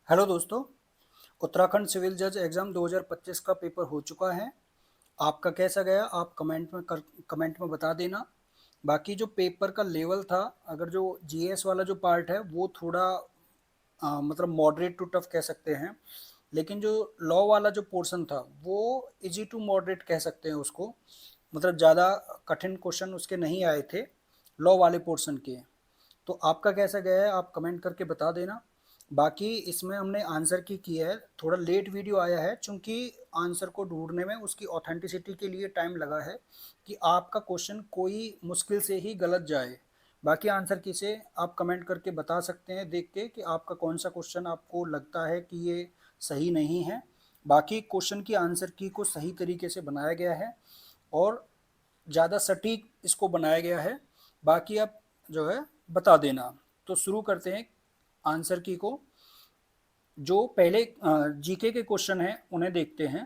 Hello दोस्तों। Uttarakhand civil जज exam 2025 का पेपर हो चुका है। आपका कैसा गया आप कमेंट में बता देना। बाकी जो पेपर का लेवल था, अगर जो जीएस वाला जो पार्ट है वो थोड़ा मतलब मॉडरेट टू टफ कह सकते हैं, लेकिन जो लॉ वाला जो पोर्शन था वो इजी टू मॉडरेट कह सकते हैं उसको। मतलब ज़्यादा कठिन क्वेश्चन उसके नहीं आए थे लॉ वाले पोर्शन के। तो आपका कैसा गया है आप कमेंट करके बता देना। बाकी इसमें हमने आंसर की है, थोड़ा लेट वीडियो आया है क्योंकि आंसर को ढूंढने में उसकी ऑथेंटिसिटी के लिए टाइम लगा है कि आपका क्वेश्चन कोई मुश्किल से ही गलत जाए। बाकी आंसर की से आप कमेंट करके बता सकते हैं देख के कि आपका कौन सा क्वेश्चन आपको लगता है कि ये सही नहीं है। बाकी क्वेश्चन की आंसर की को सही तरीके से बनाया गया है और ज़्यादा सटीक इसको बनाया गया है। बाकी आप जो है बता देना। तो शुरू करते हैं आंसर की को। जो पहले जीके के क्वेश्चन हैं उन्हें देखते हैं।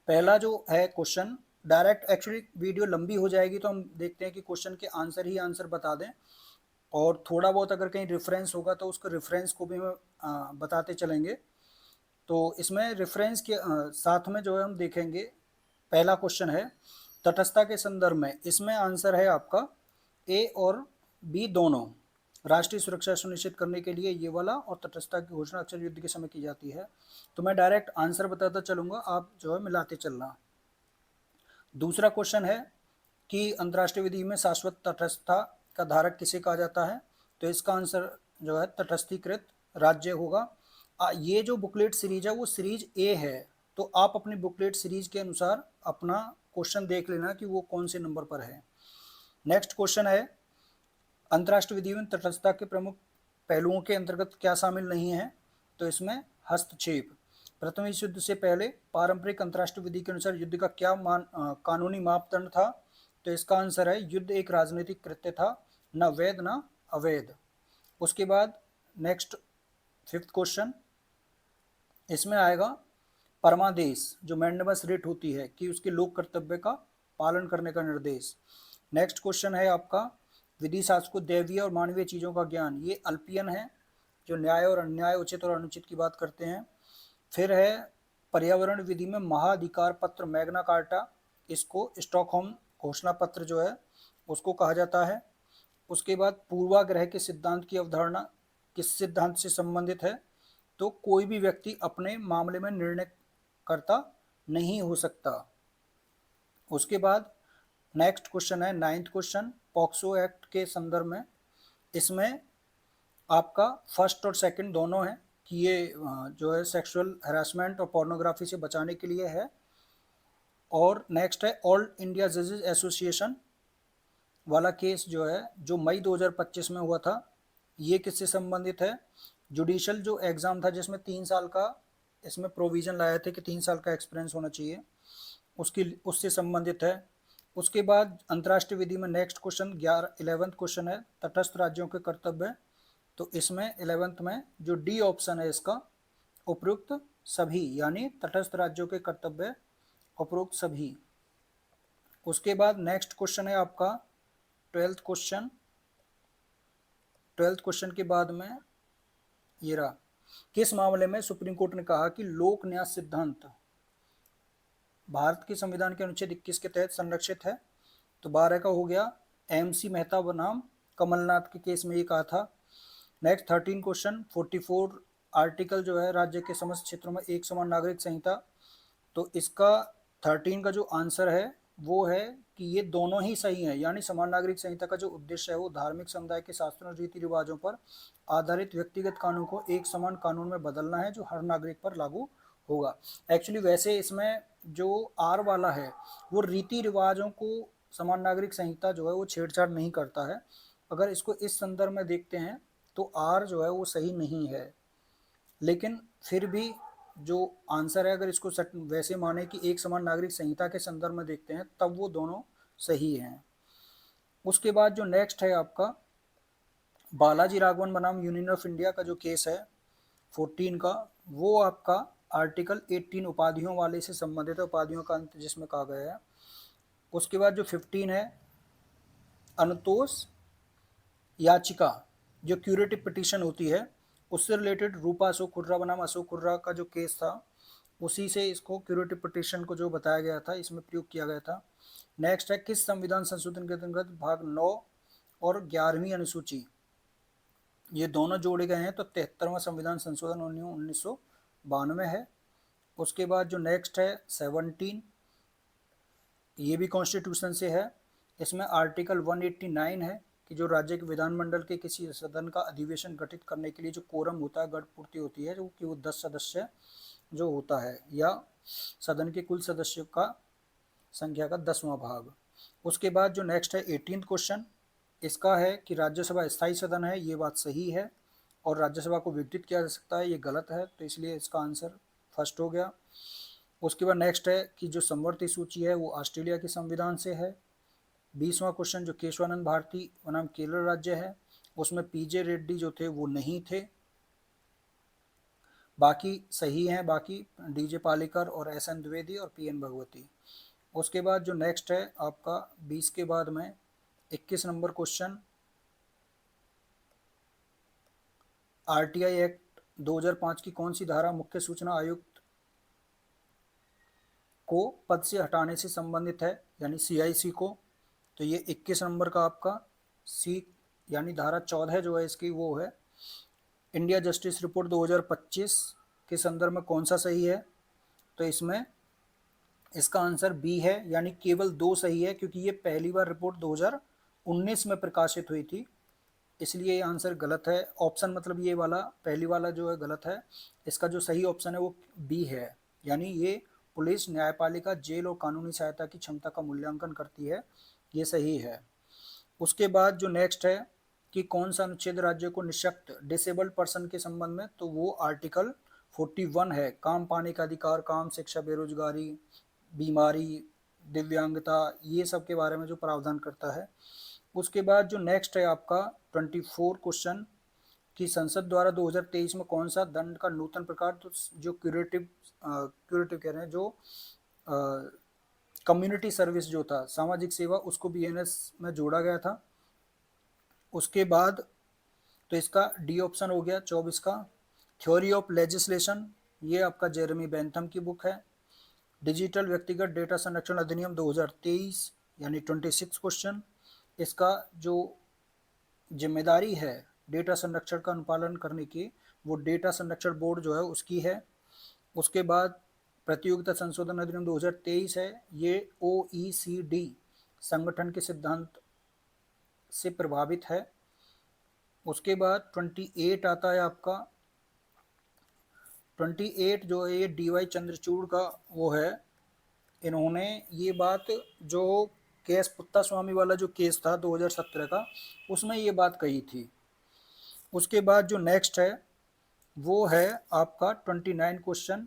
पहला जो है क्वेश्चन, डायरेक्ट एक्चुअली वीडियो लंबी हो जाएगी तो हम देखते हैं कि क्वेश्चन के आंसर ही आंसर बता दें, और थोड़ा बहुत अगर कहीं रेफरेंस होगा तो उसको रेफरेंस को भी हम बताते चलेंगे। तो इसमें रेफरेंस के साथ में जो है हम देखेंगे। पहला क्वेश्चन है तटस्थता के संदर्भ में, इसमें आंसर है आपका ए और बी दोनों। राष्ट्रीय सुरक्षा सुनिश्चित करने के लिए ये वाला और तटस्थता की घोषणा अक्सर युद्ध के समय की जाती है। तो मैं डायरेक्ट आंसर बताता चलूंगा, आप जो है मिलाते चलना। दूसरा क्वेश्चन है कि अंतर्राष्ट्रीय विधि में शाश्वत तटस्थता का धारक किसे कहा जाता है। तो इसका आंसर जो है तटस्थीकृत राज्य होगा। ये जो बुकलेट सीरीज है वो सीरीज ए है, तो आप अपनी बुकलेट सीरीज के अनुसार अपना क्वेश्चन देख लेना कि वो कौन से नंबर पर है। नेक्स्ट क्वेश्चन है अंतर्राष्ट्रीय विधि में तटस्थता के प्रमुख पहलुओं के अंतर्गत क्या शामिल नहीं है। तो इसमें हस्तक्षेप। प्रथम विश्व युद्ध से पहले पारंपरिक अंतर्राष्ट्रीय विधि के अनुसार युद्ध का क्या कानूनी मापदंड था। तो इसका आंसर है युद्ध एक राजनीतिक कृत्य था, न वैध न अवैध। उसके बाद नेक्स्ट फिफ्थ क्वेश्चन, इसमें आएगा परमादेश, जो मैंडेमस रिट होती है कि उसके लोक कर्तव्य का पालन करने का निर्देश। नेक्स्ट क्वेश्चन है आपका विधि शास्त्र को दैवीय और मानवीय चीज़ों का ज्ञान, ये अल्पियन है जो न्याय और अन्याय, उचित और अनुचित की बात करते हैं। फिर है पर्यावरण विधि में महाधिकार पत्र मैग्ना कार्टा, इसको स्टॉकहोम घोषणा पत्र जो है उसको कहा जाता है। उसके बाद पूर्वाग्रह के सिद्धांत की अवधारणा किस सिद्धांत से संबंधित है। तो कोई भी व्यक्ति अपने मामले में निर्णय करता नहीं हो सकता। उसके बाद नेक्स्ट क्वेश्चन है नाइन्थ क्वेश्चन पॉक्सो एक्ट के संदर्भ में। इसमें आपका फर्स्ट और सेकंड दोनों है कि ये जो है सेक्सुअल हरासमेंट और पोर्नोग्राफी से बचाने के लिए है। और नेक्स्ट है ऑल इंडिया जजेस एसोसिएशन वाला केस जो है जो मई 2025 में हुआ था, ये किससे संबंधित है। जुडिशल जो एग्ज़ाम था जिसमें 3 साल का इसमें प्रोविज़न लाए थे कि 3 साल का एक्सपीरियंस होना चाहिए, उसकी उससे संबंधित है। उसके बाद अंतर्राष्ट्रीय विधि में नेक्स्ट क्वेश्चन 11th क्वेश्चन है तटस्थ राज्यों के कर्तव्य। तो इसमें 11th में जो डी ऑप्शन है इसका उपयुक्त सभी, यानी तटस्थ राज्यों के कर्तव्य उपयुक्त सभी। उसके बाद नेक्स्ट क्वेश्चन है आपका 12th क्वेश्चन। 12th क्वेश्चन के बाद में ये रहा, किस मामले में सुप्रीम कोर्ट ने कहा कि लोक न्याय सिद्धांत भारत के संविधान के अनुच्छेद 21 के तहत संरक्षित है। तो 12 का हो गया एमसी मेहता बनाम कमलनाथ के केस में ये कहा था। नेक्स्ट 13 क्वेश्चन 44 आर्टिकल जो है राज्य के समस्त क्षेत्रों में एक समान नागरिक संहिता। तो इसका 13 का जो आंसर है वो है कि ये दोनों ही सही है, यानी समान नागरिक संहिता का जो उद्देश्य है वो धार्मिक समुदाय के शास्त्रों और रीति रिवाजों पर आधारित व्यक्तिगत कानून को एक समान कानून में बदलना है जो हर नागरिक पर लागू होगा। एक्चुअली वैसे इसमें जो आर वाला है वो रीति रिवाजों को समान नागरिक संहिता जो है वो छेड़छाड़ नहीं करता है। अगर इसको इस संदर्भ में देखते हैं तो आर जो है वो सही नहीं है, लेकिन फिर भी जो आंसर है अगर इसको वैसे माने कि एक समान नागरिक संहिता के संदर्भ में देखते हैं तब वो दोनों सही हैं। उसके बाद जो नेक्स्ट है आपका बालाजी राघवन बनाम यूनियन ऑफ इंडिया का जो केस है 14 का, वो आपका आर्टिकल 18 उपाधियों वाले से संबंधित है, उपाधियों का अंत जिसमें कहा गया है। उसके बाद जो 15 है अनुतोष याचिका, जो क्यूरेटिव पिटीशन होती है उससे रिलेटेड रूपा अशोक खुर्रा बनाम अशोक खुर्रा का जो केस था, उसी से इसको क्यूरेटिव पिटिशन को जो बताया गया था इसमें प्रयोग किया गया था। नेक्स्ट है किस संविधान संशोधन के अंतर्गत भाग 9 और 11वीं अनुसूची ये दोनों जोड़े गए हैं, तो 73वां संविधान संशोधन 1992 है। उसके बाद जो नेक्स्ट है 17, ये भी कॉन्स्टिट्यूशन से है। इसमें आर्टिकल 189 है कि जो राज्य के विधानमंडल के किसी सदन का अधिवेशन गठित करने के लिए जो कोरम होता है, गढ़ पूर्ति होती है, जो कि वो 10 सदस्य जो होता है या सदन के कुल सदस्यों का संख्या का 10वां भाग। उसके बाद जो नेक्स्ट है 18th क्वेश्चन, इसका है कि राज्यसभा स्थायी सदन है, ये बात सही है, और राज्यसभा को विघटित किया जा सकता है, ये गलत है, तो इसलिए इसका आंसर फर्स्ट हो गया। उसके बाद नेक्स्ट है कि जो समवर्ती सूची है वो ऑस्ट्रेलिया के संविधान से है। 20वां क्वेश्चन जो केशवानंद भारती बनाम केरल राज्य है, उसमें पीजे रेड्डी जो थे वो नहीं थे, बाकी सही हैं, बाकी डीजे पालेकर और एसएन द्विवेदी और पीएन भगवती। उसके बाद जो नेक्स्ट है आपका 20 के बाद में 21 नंबर क्वेश्चन, आरटीआई एक्ट 2005 की कौन सी धारा मुख्य सूचना आयुक्त को पद से हटाने से संबंधित है, यानी सीआईसी को, तो ये 21 नंबर का आपका सी यानी धारा 14 जो है इसकी वो है। इंडिया जस्टिस रिपोर्ट 2025 के संदर्भ में कौन सा सही है, तो इसमें इसका आंसर बी है, यानी केवल 2 सही है, क्योंकि ये पहली बार रिपोर्ट 2019 में प्रकाशित हुई थी, इसलिए ये आंसर गलत है। ऑप्शन मतलब ये वाला पहली वाला जो है गलत है, इसका जो सही ऑप्शन है वो बी है, यानी ये पुलिस न्यायपालिका जेल और कानूनी सहायता की क्षमता का मूल्यांकन करती है, ये सही है। उसके बाद जो नेक्स्ट है कि कौन सा अनुच्छेद राज्य को निःशक्त डिसेबल्ड पर्सन के संबंध में, तो वो आर्टिकल 41 है, काम पाने का अधिकार, काम, शिक्षा, बेरोजगारी, बीमारी, दिव्यांगता, ये सब के बारे में जो प्रावधान करता है। उसके बाद जो नेक्स्ट है आपका 24 क्वेश्चन कि संसद द्वारा 2023 में कौन सा दंड का नूतन प्रकार, तो जो क्यूरेटिव कह रहे हैं, जो कम्युनिटी सर्विस जो था, सामाजिक सेवा, उसको बीएनएस में जोड़ा गया था। उसके बाद तो इसका डी ऑप्शन हो गया 24 का। थ्योरी ऑफ लेजिस्लेशन, ये आपका जेरेमी बेंथम की बुक है। डिजिटल व्यक्तिगत डेटा संरक्षण अधिनियम 2023 यानी 26 क्वेश्चन, इसका जो जिम्मेदारी है डेटा संरक्षण का अनुपालन करने की, वो डेटा संरक्षण बोर्ड जो है उसकी है। उसके बाद प्रतियोगिता संशोधन अधिनियम 2023 है, ये OECD संगठन के सिद्धांत से प्रभावित है। उसके बाद 28 आता है आपका, 28 जो है ये डीवाई चंद्रचूड़ का वो है, इन्होंने ये बात जो केएस पुत्ता स्वामी वाला जो केस था 2017 का, उसमें ये बात कही थी। उसके बाद जो नेक्स्ट है वो है आपका 29 क्वेश्चन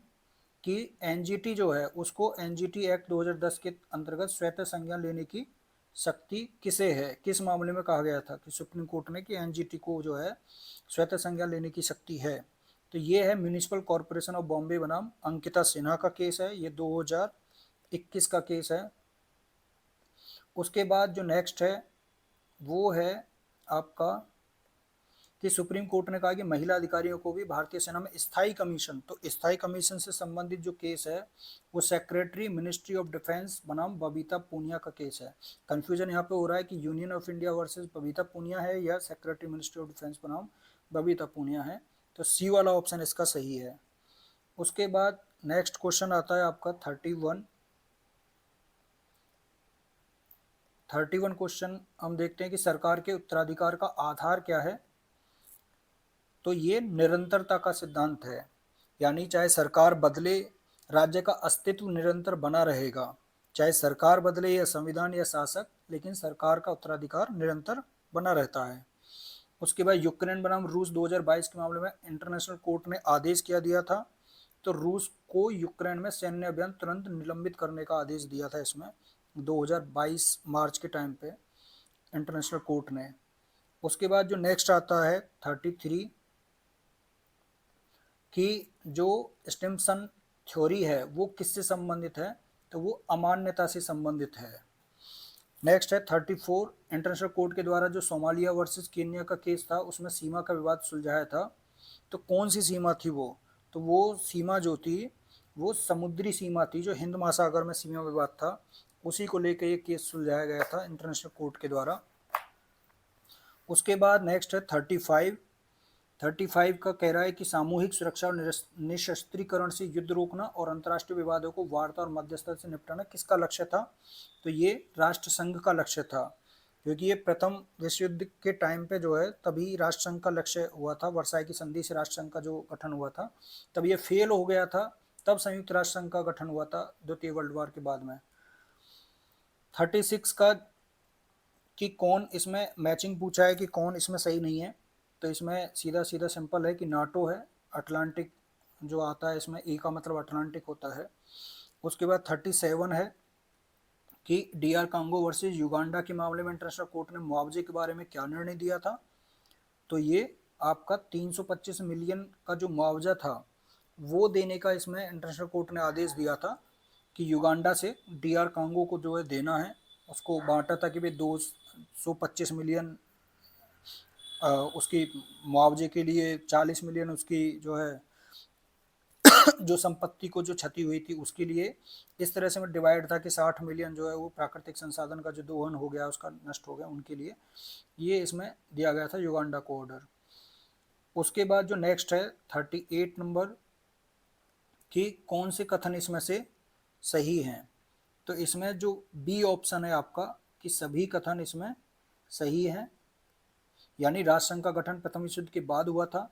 कि एनजीटी जो है उसको एनजीटी एक्ट 2010 के अंतर्गत स्वतः संज्ञान लेने की शक्ति किसे है, किस मामले में कहा गया था कि सुप्रीम कोर्ट ने कि एनजीटी को जो है स्वतः संज्ञान लेने की शक्ति है, तो ये है म्यूनिसिपल कॉरपोरेशन ऑफ बॉम्बे बनाम अंकिता सिन्हा का केस है, ये 2021 का केस है। उसके बाद जो नेक्स्ट है वो है आपका कि सुप्रीम कोर्ट ने कहा कि महिला अधिकारियों को भी भारतीय सेना में स्थायी कमीशन, तो स्थायी कमीशन से संबंधित जो केस है वो सेक्रेटरी मिनिस्ट्री ऑफ डिफेंस बनाम बबीता पूनिया का केस है। कंफ्यूजन यहाँ पे हो रहा है कि union of India versus Babita Punia है या सेक्रेटरी मिनिस्ट्री ऑफ डिफेंस बनाम बबीता पूनिया है, तो सी वाला ऑप्शन इसका सही है। उसके बाद नेक्स्ट क्वेश्चन आता है आपका 31 क्वेश्चन, हम देखते हैं कि सरकार के उत्तराधिकार का आधार क्या है, तो ये निरंतरता का सिद्धांत है, यानी चाहे सरकार बदले राज्य का अस्तित्व निरंतर बना रहेगा, चाहे सरकार बदले या संविधान या शासक, लेकिन सरकार का उत्तराधिकार निरंतर बना रहता है। उसके बाद यूक्रेन बनाम रूस 2022 के मामले में इंटरनेशनल कोर्ट ने आदेश क्या दिया था, तो रूस को यूक्रेन में सैन्य अभियान तुरंत निलंबित करने का आदेश दिया था इसमें 2022 मार्च के टाइम पे इंटरनेशनल कोर्ट ने। उसके बाद जो नेक्स्ट आता है 33 कि जो स्टिम्सन थ्योरी है वो किससे संबंधित है, तो वो अमान्यता से संबंधित है। नेक्स्ट है 34 इंटरनेशनल कोर्ट के द्वारा जो सोमालिया वर्सेस केन्या का केस था उसमें सीमा का विवाद सुलझाया था, तो कौन सी सीमा थी वो? तो वो सीमा जो थी वो समुद्री सीमा थी, जो हिंद महासागर में सीमा विवाद था, उसी को लेकर ये केस सुलझाया गया था इंटरनेशनल कोर्ट के द्वारा। उसके बाद नेक्स्ट है 35। 35 का कह रहा है कि सामूहिक सुरक्षा और निशस्त्रीकरण से युद्ध रोकना और अंतर्राष्ट्रीय विवादों को वार्ता और मध्यस्थता से निपटाना किसका लक्ष्य था? तो ये राष्ट्र संघ का लक्ष्य था, क्योंकि ये प्रथम विश्व युद्ध के टाइम पे जो है तभी राष्ट्र संघ का लक्ष्य हुआ था, वर्साई की संधि से राष्ट्र संघ का जो गठन हुआ था, तब ये फेल हो गया था, तब संयुक्त राष्ट्र संघ का गठन हुआ था द्वितीय वर्ल्ड वॉर के बाद में। 36 का कि कौन इसमें मैचिंग पूछा है कि कौन इसमें सही नहीं है, तो इसमें सीधा सीधा सिंपल है कि नाटो है, अटलांटिक जो आता है इसमें, ए का मतलब अटलांटिक होता है। उसके बाद 37 है कि डीआर कांगो वर्सेस युगांडा के मामले में इंटरनेशनल कोर्ट ने मुआवजे के बारे में क्या निर्णय दिया था? तो ये आपका 325 मिलियन का जो मुआवजा था वो देने का इसमें इंटरनेशनल कोर्ट ने आदेश दिया था कि युगांडा से डीआर कांगो को जो है देना है, उसको बांटा था कि भाई 225 मिलियन उसकी मुआवजे के लिए, 40 मिलियन उसकी जो है जो संपत्ति को जो क्षति हुई थी उसके लिए, इस तरह से में डिवाइड था कि 60 मिलियन जो है वो प्राकृतिक संसाधन का जो दोहन हो गया उसका नष्ट हो गया उनके लिए, ये इसमें दिया गया था युगांडा को ऑर्डर। उसके बाद जो नेक्स्ट है 38 नंबर कि कौन से कथन इसमें से सही हैं? तो इसमें जो बी ऑप्शन है आपका कि सभी कथन इसमें सही हैं, यानी राष्ट्रसंघ का गठन प्रथम विश्व युद्ध के बाद हुआ था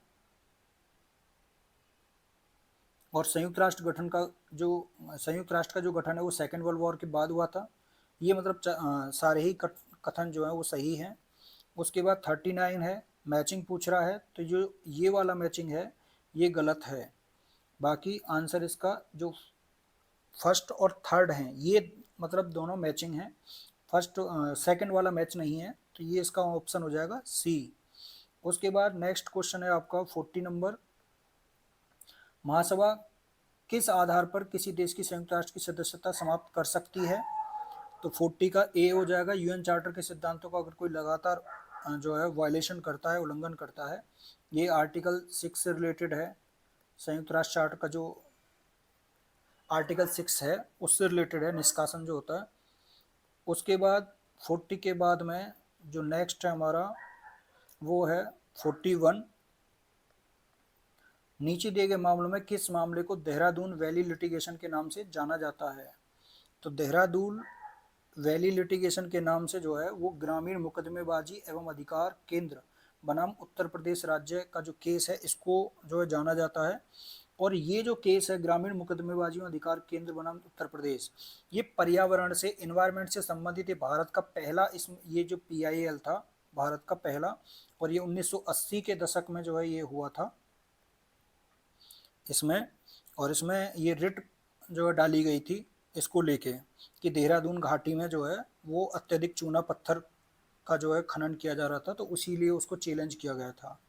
और संयुक्त राष्ट्र का जो गठन है वो सेकेंड वर्ल्ड वॉर के बाद हुआ था, ये मतलब सारे ही कथन जो है वो सही हैं। उसके बाद 39 है, मैचिंग पूछ रहा है, तो जो ये वाला मैचिंग है ये गलत है, बाकी आंसर इसका जो फर्स्ट और थर्ड हैं ये मतलब दोनों मैचिंग हैं, फर्स्ट सेकंड वाला मैच नहीं है, तो ये इसका ऑप्शन हो जाएगा सी। उसके बाद नेक्स्ट क्वेश्चन है आपका 40 नंबर, महासभा किस आधार पर किसी देश की संयुक्त राष्ट्र की सदस्यता समाप्त कर सकती है? तो 40 का ए हो जाएगा, यूएन चार्टर के सिद्धांतों का अगर कोई लगातार जो है वायलेशन करता है, उल्लंघन करता है, ये आर्टिकल 6 से रिलेटेड है, संयुक्त राष्ट्र चार्टर का जो आर्टिकल 6 है उससे रिलेटेड है, निष्कासन जो होता है। उसके बाद 40 के बाद में जो नेक्स्ट है हमारा वो है 41, नीचे दिए गए मामलों में किस मामले को देहरादून वैली लिटिगेशन के नाम से जाना जाता है? तो देहरादून वैली लिटिगेशन के नाम से जो है वो ग्रामीण मुकदमेबाजी एवं अधिकार केंद्र बनाम उत्तर प्रदेश राज्य का जो केस है इसको जो है जाना जाता है। और ये जो केस है ग्रामीण मुकदमेबाजी एवं अधिकार केंद्र बनाम उत्तर प्रदेश, ये पर्यावरण से, इन्वायरमेंट से संबंधित, ये भारत का पहला ये जो PIL था भारत का पहला, और ये 1980 के दशक में जो है ये हुआ था इसमें, और इसमें ये रिट जो है डाली गई थी इसको लेके कि देहरादून घाटी में जो है वो अत्यधिक चूना पत्थर का जो है खनन किया जा रहा था, तो इसीलिए उसको चैलेंज किया गया था।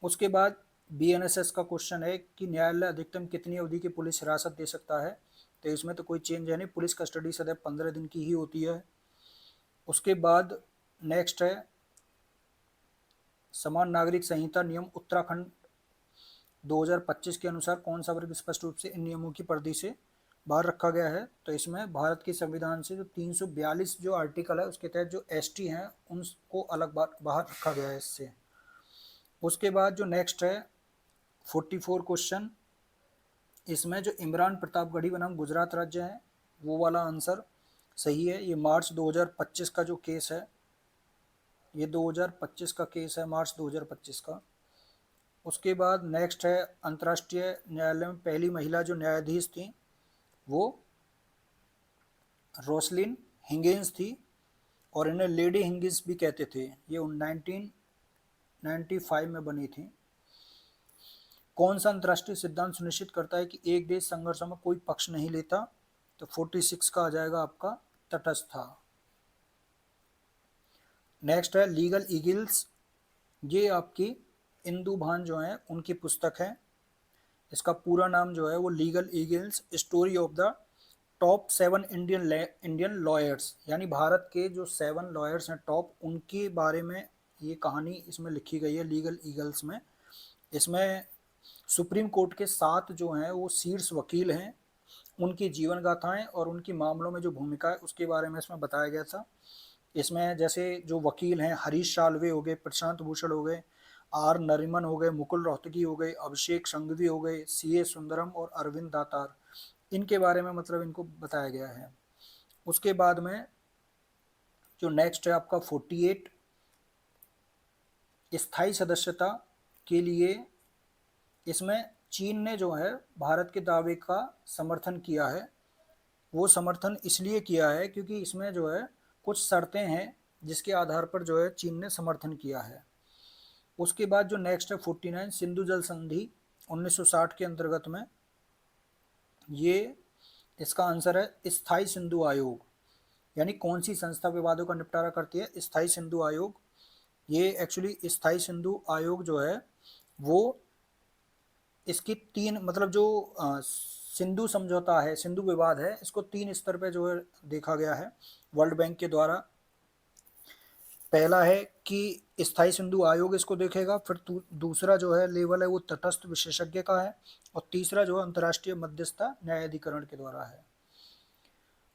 उसके बाद BNSS का क्वेश्चन है कि न्यायालय अधिकतम कितनी अवधि की पुलिस हिरासत दे सकता है? तो इसमें तो कोई चेंज है नहीं, पुलिस कस्टडी सदैव 15 दिन की ही होती है। उसके बाद नेक्स्ट है समान नागरिक संहिता नियम उत्तराखंड 2025 के अनुसार कौन सा वर्ग स्पष्ट रूप से इन नियमों की परिधि से बाहर रखा गया है? तो इसमें भारत के संविधान से जो 342 जो आर्टिकल है उसके तहत जो ST हैं उनको अलग बाहर रखा गया है इससे। उसके बाद जो नेक्स्ट है 44 क्वेश्चन, इसमें जो इमरान प्रतापगढ़ी बनाम गुजरात राज्य है वो वाला आंसर सही है, ये मार्च 2025 का जो केस है, ये 2025 का केस है, मार्च 2025 का। उसके बाद नेक्स्ट है अंतर्राष्ट्रीय न्यायालय में पहली महिला जो न्यायाधीश थी वो रोसलिन हिंगिस थी, और इन्हें लेडी हिंगिस भी कहते थे, ये 1995 में बनी थी। कौन सा अंतर्राष्ट्रीय सिद्धांत सुनिश्चित करता है कि एक देश संघर्षों में कोई पक्ष नहीं लेता? तो 46 का आ जाएगा आपका तटस्थता। नेक्स्ट है लीगल ईगल्स, ये आपकी इंदु भान जो है उनकी पुस्तक है, इसका पूरा नाम जो है वो legal eagles story of the top 7 Indian lawyers, यानी भारत के जो 7 लॉयर्स हैं टॉप, उनके बारे में ये कहानी इसमें लिखी गई है लीगल ईगल्स में। इसमें सुप्रीम कोर्ट के 7 जो हैं वो शीर्ष वकील हैं, उनकी जीवन गाथाएं और उनकी मामलों में जो भूमिका है उसके बारे में इसमें बताया गया था। इसमें जैसे जो वकील हैं, हरीश साल्वे हो गए, प्रशांत भूषण हो गए, आर नरीमन हो गए, मुकुल रोहतगी हो गए, अभिषेक संघवी हो गए, सीए सुंदरम और अरविंद दातार, इनके बारे में मतलब इनको बताया गया है। उसके बाद में जो नेक्स्ट है आपका 48, स्थायी सदस्यता के लिए इसमें चीन ने जो है भारत के दावे का समर्थन किया है। वो समर्थन इसलिए किया है क्योंकि इसमें जो है कुछ शर्तें हैं जिसके आधार पर जो है चीन ने समर्थन किया है। उसके बाद जो नेक्स्ट है 49, सिंधु जल संधि 1960 के अंतर्गत में, ये इसका आंसर है स्थायी सिंधु आयोग। यानी कौन सी संस्था विवादों का निपटारा करती है? स्थायी सिंधु आयोग। ये एक्चुअली स्थायी सिंधु आयोग जो है वो इसकी 3 मतलब जो सिंधु समझौता है, सिंधु विवाद है, इसको 3 स्तर पे जो है देखा गया है वर्ल्ड बैंक के द्वारा। पहला है कि स्थायी सिंधु आयोग इसको देखेगा, फिर दूसरा जो है लेवल है वो तटस्थ विशेषज्ञ का है, और तीसरा जो है अंतर्राष्ट्रीय मध्यस्थता न्यायाधिकरण के द्वारा है।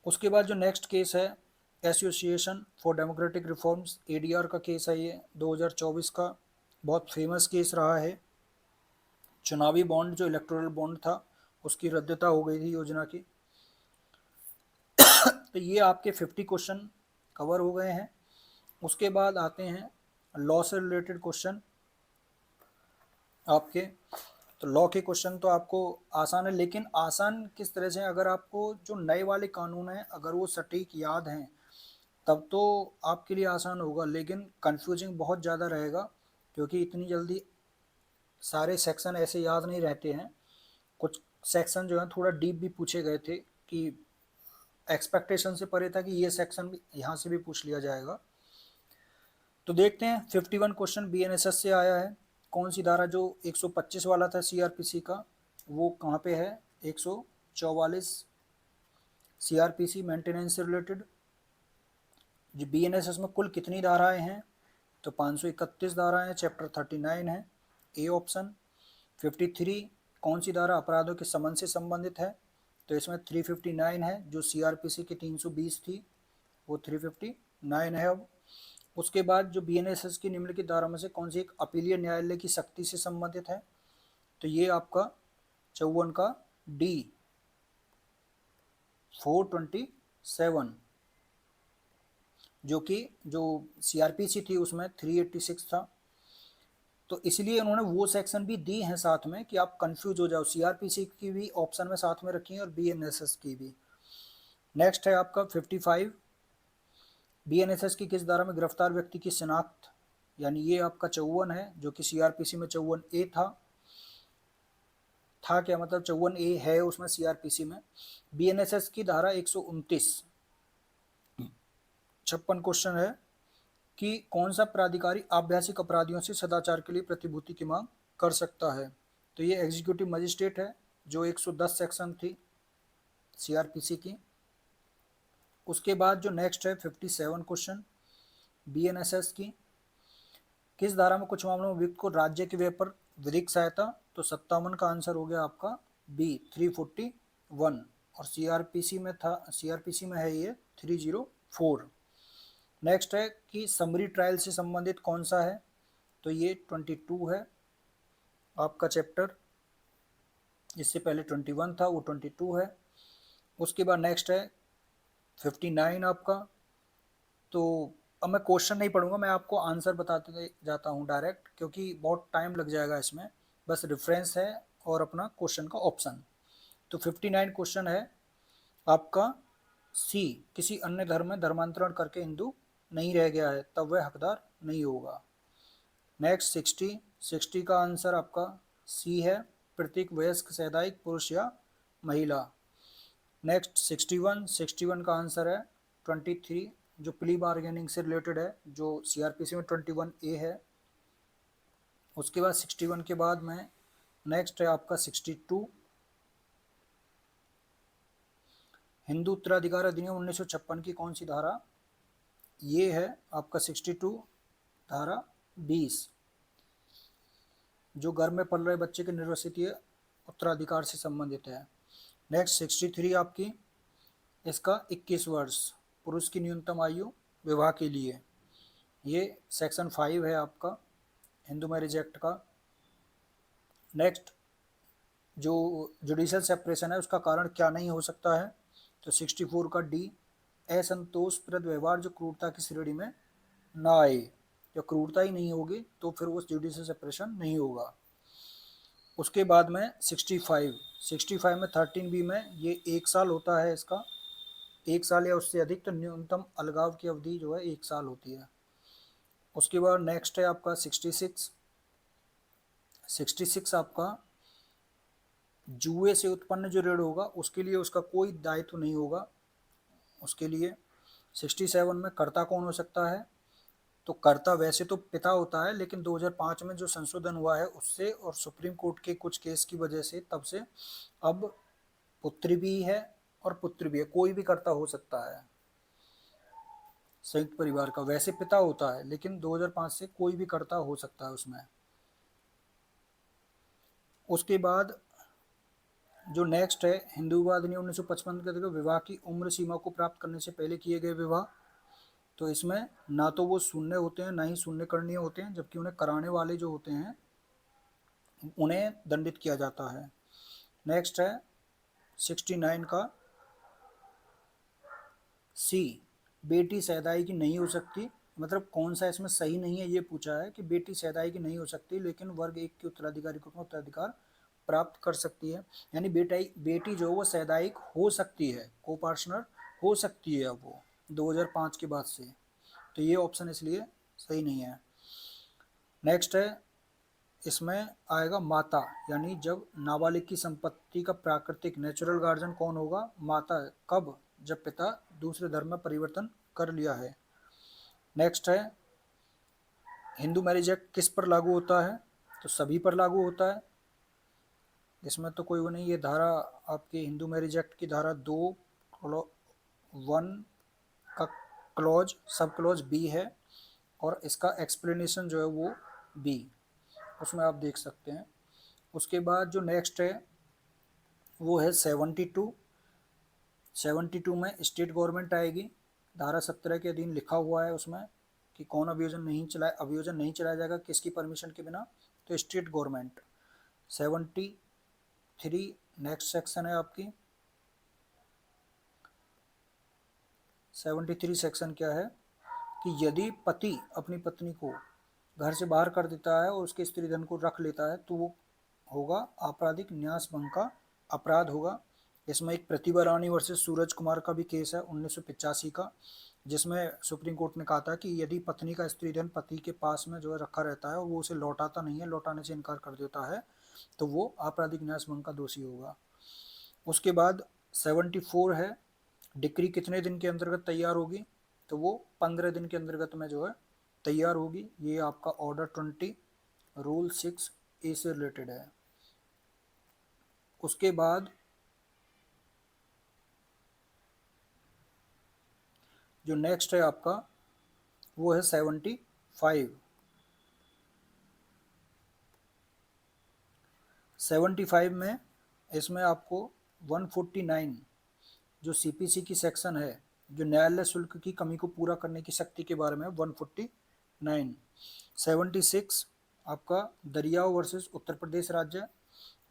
उसके बाद जो नेक्स्ट केस है association for democratic reforms, ADR का केस है, ये 2024 का बहुत फेमस केस रहा है। चुनावी बॉन्ड जो इलेक्टोरल बॉन्ड था उसकी रद्दता हो गई थी योजना की। तो ये आपके 50 क्वेश्चन कवर हो गए हैं। उसके बाद आते हैं लॉ से रिलेटेड क्वेश्चन आपके। तो लॉ के क्वेश्चन तो आपको आसान है, लेकिन आसान किस तरह से, अगर आपको जो नए वाले कानून हैं अगर वो सटीक याद हैं तब तो आपके लिए आसान होगा, लेकिन कंफ्यूजिंग बहुत ज़्यादा रहेगा क्योंकि इतनी जल्दी सारे सेक्शन ऐसे याद नहीं रहते हैं। कुछ सेक्शन जो है थोड़ा डीप भी पूछे गए थे कि एक्सपेक्टेशन से परे था कि ये सेक्शन भी यहाँ से भी पूछ लिया जाएगा। तो देखते हैं 51 क्वेश्चन बीएनएसएस से आया है। कौन सी धारा जो 125 वाला था सीआरपीसी का वो कहाँ पे है? 144 सीआरपीसी मेंटेनेंस से रिलेटेड। जो बीएनएसएस में कुल कितनी धाराएं हैं? तो 531 धाराएं, चैप्टर 39 है, ए ऑप्शन। 53 कौन सी धारा अपराधों के समन से संबंधित है? तो इसमें 359 है, जो सीआरपीसी की 320 थी वो 359 है अब। उसके बाद जो बीएनएसएस की निम्नलिखित धारा में से कौन सी एक अपीलीय न्यायालय की शक्ति से संबंधित है? तो ये आपका 54 का डी 427, जो कि जो सीआरपीसी थी उसमें 386 था। तो इसलिए उन्होंने वो सेक्शन भी दी हैं साथ में कि आप कंफ्यूज हो जाओ, सीआरपीसी की भी ऑप्शन में साथ में रखी है और बीएनएसएस की भी। नेक्स्ट है आपका 55, बीएनएसएस की किस धारा में गिरफ्तार व्यक्ति की शिनाख्त, यानी ये आपका 54 है, जो कि सीआरपीसी में 54A था क्या मतलब 54A है उसमें सीआरपीसी में। बीएनएसएस की धारा 129। 56 क्वेश्चन है कि कौन सा प्राधिकारी आभ्यासिक अपराधियों से सदाचार के लिए प्रतिभूति की मांग कर सकता है? तो ये एग्जीक्यूटिव मजिस्ट्रेट है, जो 110 सेक्शन थी सीआरपीसी की। उसके बाद जो नेक्स्ट है 57 क्वेश्चन बीएनएसएस की, किस धारा में कुछ मामलों में व्यक्ति को राज्य के व्यय पर विधिक सहायता? तो 57 का आंसर हो गया आपका बी 341, और सीआरपीसी में था, सीआरपीसी में है ये 304। नेक्स्ट है कि समरी ट्रायल से संबंधित कौन सा है? तो ये 22 है आपका चैप्टर, इससे पहले 21 था वो 22 है। उसके बाद नेक्स्ट है 59 आपका। तो अब मैं क्वेश्चन नहीं पढ़ूंगा, मैं आपको आंसर बताते जाता हूँ डायरेक्ट, क्योंकि बहुत टाइम लग जाएगा इसमें, बस रेफरेंस है और अपना क्वेश्चन का ऑप्शन। तो 59 क्वेश्चन है आपका सी, किसी अन्य धर्म में धर्मांतरण करके हिंदू नहीं रह गया है तब वह हकदार नहीं होगा। नेक्स्ट 60 का आंसर आपका सी है, प्रत्येक वयस्क सैद्धांतिक पुरुष या महिला। नेक्स्ट 61 का आंसर है 23, जो प्ली बार्गेनिंग से रिलेटेड है, जो सीआरपीसी में 21A है। उसके बाद 61 के बाद में नेक्स्ट है आपका 62, हिंदू उत्तराधिकार अधिनियम 1956 की कौन सी धारा? ये है आपका 62 धारा 20। जो घर में पल रहे बच्चे के निर्वसित उत्तराधिकार से संबंधित है। नेक्स्ट 63 आपकी, इसका 21 वर्ष पुरुष की न्यूनतम आयु विवाह के लिए, ये सेक्शन 5 है आपका हिंदू मैरिज एक्ट का। नेक्स्ट, जो जुडिशियल सेपरेशन है उसका कारण क्या नहीं हो सकता है, तो 64 का डी, असंतोषप्रद व्यवहार जो क्रूरता की श्रेणी में ना आए। जब क्रूरता ही नहीं होगी तो फिर वो जुडिशियल सेपरेशन नहीं होगा। उसके बाद में 65 में 13B में ये 1 साल होता है इसका, 1 साल या उससे अधिक, तो न्यूनतम अलगाव की अवधि जो है 1 साल होती है। उसके बाद नेक्स्ट है आपका 66 आपका जुए से उत्पन्न जो ऋण होगा उसके लिए उसका कोई दायित्व नहीं होगा उसके लिए। 67 में कर्ता कौन हो सकता है, तो कर्ता वैसे तो पिता होता है, लेकिन 2005 में जो संशोधन हुआ है उससे और सुप्रीम कोर्ट के कुछ केस की वजह से तब से अब पुत्री भी है और पुत्र भी है, कोई भी कर्ता हो सकता है संयुक्त परिवार का। वैसे पिता होता है लेकिन 2005 से कोई भी कर्ता हो सकता है उसमें। उसके बाद जो नेक्स्ट है हिंदू विवाह अधिनियम 1955 के तहत विवाह की उम्र सीमा को प्राप्त करने से पहले किए गए विवाह, तो इसमें ना तो वो शून्य होते हैं ना ही शून्य करणीय होते हैं, जबकि उन्हें कराने वाले जो होते हैं उन्हें दंडित किया जाता है। नेक्स्ट है 69 का सी, बेटी सैदाई की नहीं हो सकती, मतलब कौन सा इसमें सही नहीं है ये पूछा है कि बेटी सैदाई की नहीं हो सकती लेकिन वर्ग 1 के उत्तराधिकारी को उत्तराधिकार प्राप्त कर सकती है, यानी बेटी जो वो सैदाइक हो सकती है, को पार्टनर हो सकती है अब वो 2005 के बाद से, तो ये ऑप्शन इसलिए सही नहीं है। नेक्स्ट है इसमें आएगा माता, यानी जब नाबालिग की संपत्ति का प्राकृतिक नेचुरल गार्जियन कौन होगा, माता। कब, जब पिता दूसरे धर्म में परिवर्तन कर लिया है। नेक्स्ट है हिंदू मैरिज एक्ट किस पर लागू होता है, तो सभी पर लागू होता है, इसमें तो कोई वो नहीं। ये धारा आपकी हिंदू मैरिज एक्ट की धारा 2(1) का क्लॉज सब क्लॉज बी है और इसका एक्सप्लेनेशन जो है वो बी, उसमें आप देख सकते हैं। उसके बाद जो नेक्स्ट है वो है 72 में स्टेट गवर्नमेंट आएगी। धारा 17 के अधीन लिखा हुआ है उसमें कि कौन अभियोजन नहीं चलाया जाएगा किसकी परमिशन के बिना, तो स्टेट गवर्नमेंट। 73 नेक्स्ट सेक्शन है आपकी। 73 सेक्शन क्या है कि यदि पति अपनी पत्नी को घर से बाहर कर देता है और उसके स्त्री धन को रख लेता है तो वो होगा आपराधिक न्यास भंग का अपराध होगा। इसमें एक प्रतिभा रानी वर्सेस सूरज कुमार का भी केस है 1985 का, जिसमें सुप्रीम कोर्ट ने कहा था कि यदि पत्नी का स्त्री धन पति के पास में जो है रखा रहता है और वो उसे लौटाता नहीं है, लौटाने से इनकार कर देता है, तो वो आपराधिक न्यास भंग का दोषी होगा। उसके बाद 74 है डिक्री कितने दिन के अंतर्गत तैयार होगी, तो वो 15 दिन के अंतर्गत में जो है तैयार होगी। ये आपका ऑर्डर 20 रूल 6A से रिलेटेड है। उसके बाद जो नेक्स्ट है आपका वो है 75 में इसमें आपको 149 जो सीपीसी की सेक्शन है जो न्यायालय शुल्क की कमी को पूरा करने की शक्ति के बारे में 149। 76 आपका दरियाओं वर्सेस उत्तर प्रदेश राज्य,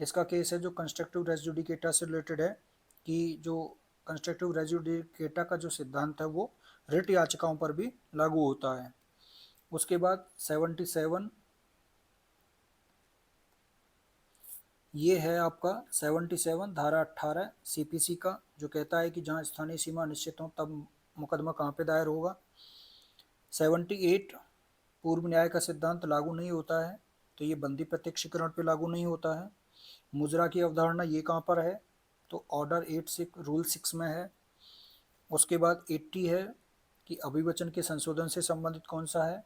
इसका केस है जो कंस्ट्रक्टिव रेस जुडिकेटा से रिलेटेड है कि जो कंस्ट्रक्टिव रेस जुडिकेटा का जो सिद्धांत है वो रिट याचिकाओं पर भी लागू होता है। उसके बाद 77 ये है आपका 77 धारा 18 सीपीसी का, जो कहता है कि जहां स्थानीय सीमा निश्चित हो तब मुकदमा कहाँ पे दायर होगा। 78 पूर्व न्याय का सिद्धांत लागू नहीं होता है, तो ये बंदी प्रत्यक्षीकरण पे लागू नहीं होता है। मुजरा की अवधारणा ये कहाँ पर है, तो ऑर्डर 8 रूल 6 में है। उसके बाद 80 है कि अभिवचन के संशोधन से संबंधित कौन सा है,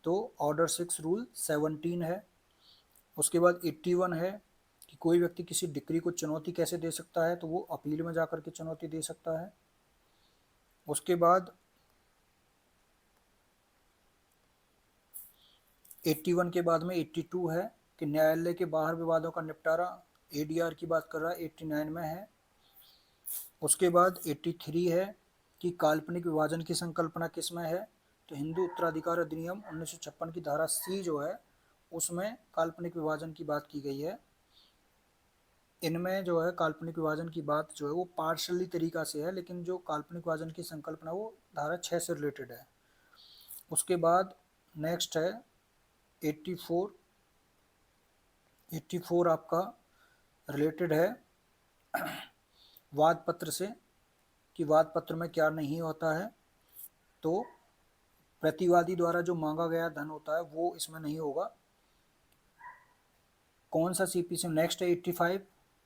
तो ऑर्डर 6 रूल 17 है। उसके बाद 81 है कि कोई व्यक्ति किसी डिक्री को चुनौती कैसे दे सकता है, तो वो अपील में जाकर के चुनौती दे सकता है। उसके बाद 81 के बाद में 82 है कि न्यायालय के बाहर विवादों का निपटारा, एडीआर की बात कर रहा है, 89 में है। उसके बाद 83 है कि काल्पनिक विभाजन की संकल्पना किस में है, तो हिंदू उत्तराधिकार अधिनियम 1956 की धारा सी जो है उसमें काल्पनिक विभाजन की बात की गई है। इनमें जो है काल्पनिक विभाजन की बात जो है वो पार्शली तरीका से है, लेकिन जो काल्पनिक विभाजन की संकल्पना वो धारा 6 से रिलेटेड है। उसके बाद नेक्स्ट है 84। 84 आपका रिलेटेड है वाद पत्र से, कि वाद पत्र में क्या नहीं होता है, तो प्रतिवादी द्वारा जो मांगा गया धन होता है वो इसमें नहीं होगा। कौन सा सीपीसी नेक्स्ट है 85,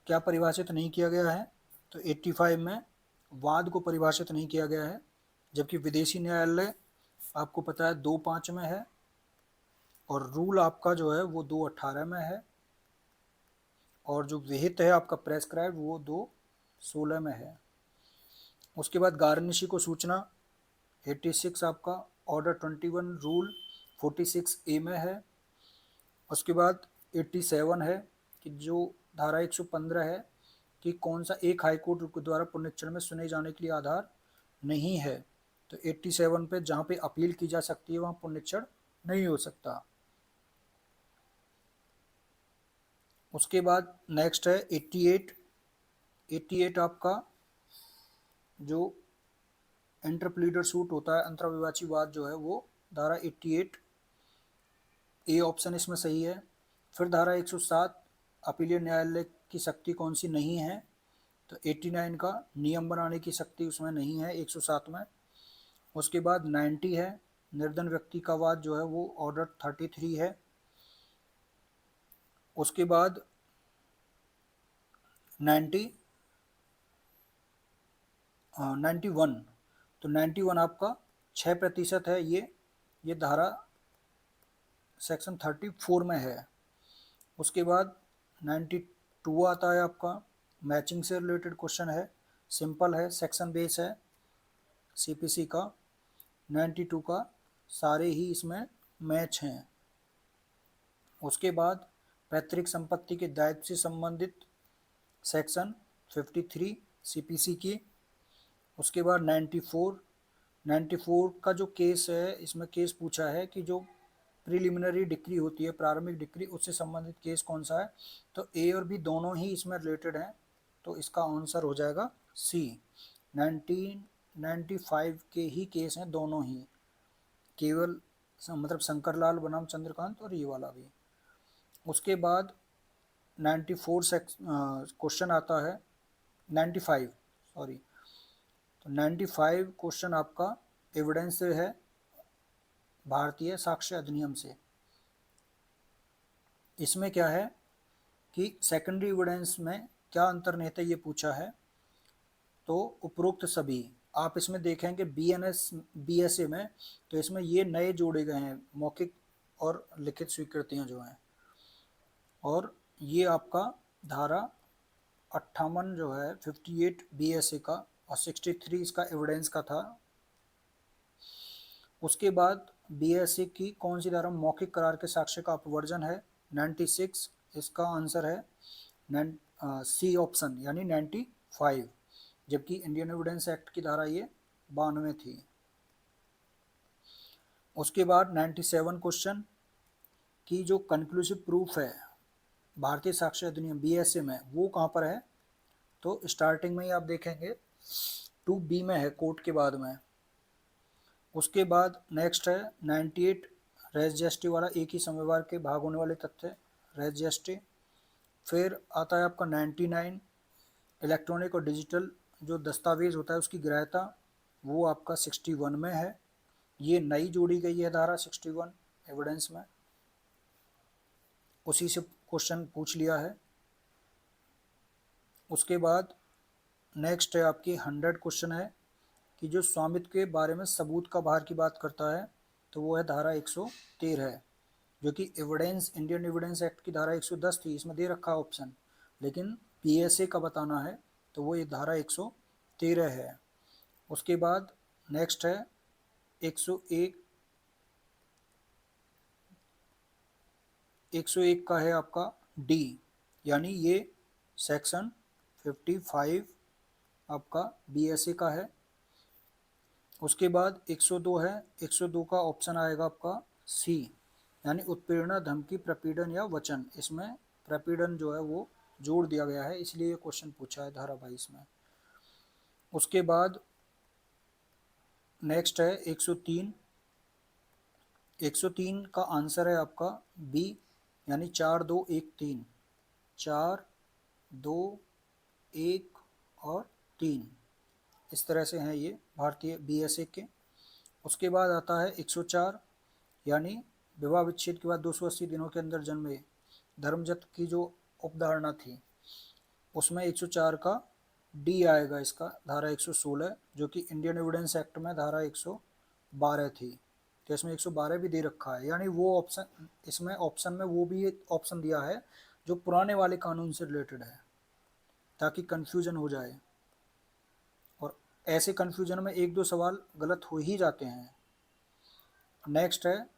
क्या परिभाषित नहीं किया गया है, तो 85 में वाद को परिभाषित नहीं किया गया है, जबकि विदेशी न्यायालय आपको पता है 2(5) में है, और रूल आपका जो है वो 2(18) में है, और जो विहित है आपका प्रेस्क्राइब वो 2(16) में है। उसके बाद गार्निशी को सूचना 86 आपका ऑर्डर 21 रूल 46A में है। उसके बाद 87 है कि जो धारा 115 है कि कौन सा एक हाईकोर्ट के द्वारा पुनरीक्षण में सुने जाने के लिए आधार नहीं है, तो 87 पे जहाँ पे अपील की जा सकती है वहाँ पुनरीक्षण नहीं हो सकता। उसके बाद नेक्स्ट है 88। 88 आपका जो इंटरप्लीडर सूट होता है, अंतर्विवाची वाद जो है वो धारा 88 ए ऑप्शन इसमें सही है। फिर धारा 107 अपीलीय न्यायालय की शक्ति कौन सी नहीं है, तो 89 का नियम बनाने की शक्ति उसमें नहीं है 107 में। उसके बाद 90 है निर्धन व्यक्ति का वाद जो है वो ऑर्डर 33 है। उसके बाद 91, तो 91 आपका 6% है, ये धारा सेक्शन 34 में है। उसके बाद 92 आता है आपका मैचिंग से रिलेटेड क्वेश्चन है, सिंपल है, सेक्शन बेस है सीपीसी का। 92 का सारे ही इसमें मैच हैं। उसके बाद पैतृक संपत्ति के दायित्व से संबंधित सेक्शन 53 सीपीसी की। उसके बाद 94 का जो केस है, इसमें केस पूछा है कि जो प्रिलिमिनरी डिक्री होती है, प्रारंभिक डिक्री, उससे संबंधित केस कौन सा है, तो ए और बी दोनों ही इसमें रिलेटेड हैं, तो इसका आंसर हो जाएगा सी। 1995 के ही केस हैं दोनों ही, केवल मतलब शंकरलाल बनाम चंद्रकांत और ये वाला भी। उसके बाद 94 क्वेश्चन आता है 95, सॉरी, तो 95 क्वेश्चन आपका एविडेंस से है भारतीय साक्ष्य अधिनियम से। इसमें क्या है कि सेकेंडरी एविडेंस में क्या अंतर्निहित है ये पूछा है, तो उपरोक्त सभी आप इसमें देखेंगे बीएसए में, तो इसमें ये नए जोड़े गए हैं मौखिक और लिखित स्वीकृतियां जो हैं, और ये आपका धारा 58 जो है 58 बीएसए का और 63 इसका एविडेंस का था। उसके बाद बीएसए की कौन सी धारा मौखिक करार के साक्ष्य का अपवर्जन है, 96, इसका आंसर है सी ऑप्शन यानी 95, जबकि इंडियन एविडेंस एक्ट की धारा ये 92 थी। उसके बाद 97 क्वेश्चन की जो कंक्लूसिव प्रूफ है भारतीय साक्ष्य अधिनियम बीएसए में वो कहाँ पर है, तो स्टार्टिंग में ही आप देखेंगे 2B में है, कोर्ट के बाद में। उसके बाद नेक्स्ट है 98 रेस जेस्टी वाला, एक ही समव्यवहार के भाग होने वाले तथ्य रेस जेस्टी। फिर आता है आपका 99 इलेक्ट्रॉनिक और डिजिटल जो दस्तावेज होता है उसकी ग्राह्यता, वो आपका 61 में है, ये नई जोड़ी गई है धारा 61 एविडेंस में, उसी से क्वेश्चन पूछ लिया है। उसके बाद नेक्स्ट है आपकी 100 क्वेश्चन है कि जो स्वामित्व के बारे में सबूत का भार की बात करता है, तो वो है धारा 113, जो कि एविडेंस इंडियन एविडेंस एक्ट की धारा 110 थी, इसमें दे रखा ऑप्शन, लेकिन पीएसए का बताना है तो वो ये धारा 113 है। उसके बाद नेक्स्ट है 101 101 का है आपका डी, यानी ये सेक्शन 55 आपका बीएसए का है। उसके बाद 102 है, 102 का ऑप्शन आएगा आपका सी, यानी उत्पीड़ना, धमकी, प्रपीड़न या वचन। इसमें प्रपीड़न जो है वो जोड़ दिया गया है, इसलिए ये क्वेश्चन पूछा है धारा 22 में। उसके बाद नेक्स्ट है 103। 103 का आंसर है आपका बी, यानी 4 2 1 3, 4 2 1 और 3, इस तरह से हैं ये भारतीय बीएसए के। उसके बाद आता है 104, यानी विवाह विच्छेद के बाद 280 दिनों के अंदर जन्मे धर्मजत की जो उपधारणा थी, उसमें 104 का डी आएगा इसका, धारा 116, जो कि इंडियन एविडेंस एक्ट में धारा 112 थी, तो इसमें 112 भी दे रखा है, यानी वो ऑप्शन, इसमें ऑप्शन में वो भी ऑप्शन दिया है जो पुराने वाले कानून से रिलेटेड है, ताकि कन्फ्यूजन हो जाए, और ऐसे कन्फ्यूजन में एक दो सवाल गलत हो ही जाते हैं। नेक्स्ट है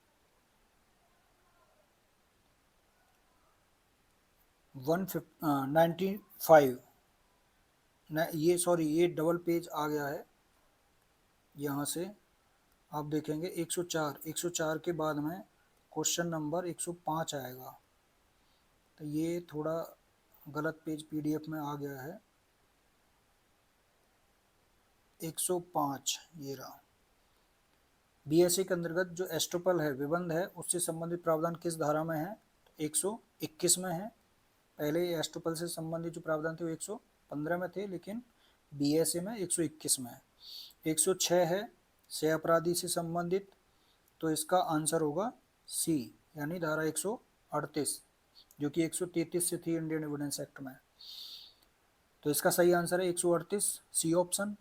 195, ये सॉरी ये डबल पेज आ गया है, यहाँ से आप देखेंगे 104, 104 के बाद में क्वेश्चन नंबर 105 आएगा, तो ये थोड़ा गलत पेज पीडीएफ में आ गया है। 105 ये रहा। बीएसए के अंतर्गत जो एस्ट्रोपल है, विबंध है, उससे संबंधित प्रावधान किस धारा में है? तो 121 में है। पहले एस्ट्रोपल से संबंधित जो प्रावधान थे वो 115 में थे, लेकिन बीएसए में 121 में है। 106 है सह अपराधी से संबंधित, तो इसका आंसर होगा सी, यानी धारा 138, जो कि 133 से थी इंडियन एविडेंस एक्ट में, तो इसका सही आंसर है 138 सी ऑप्शन।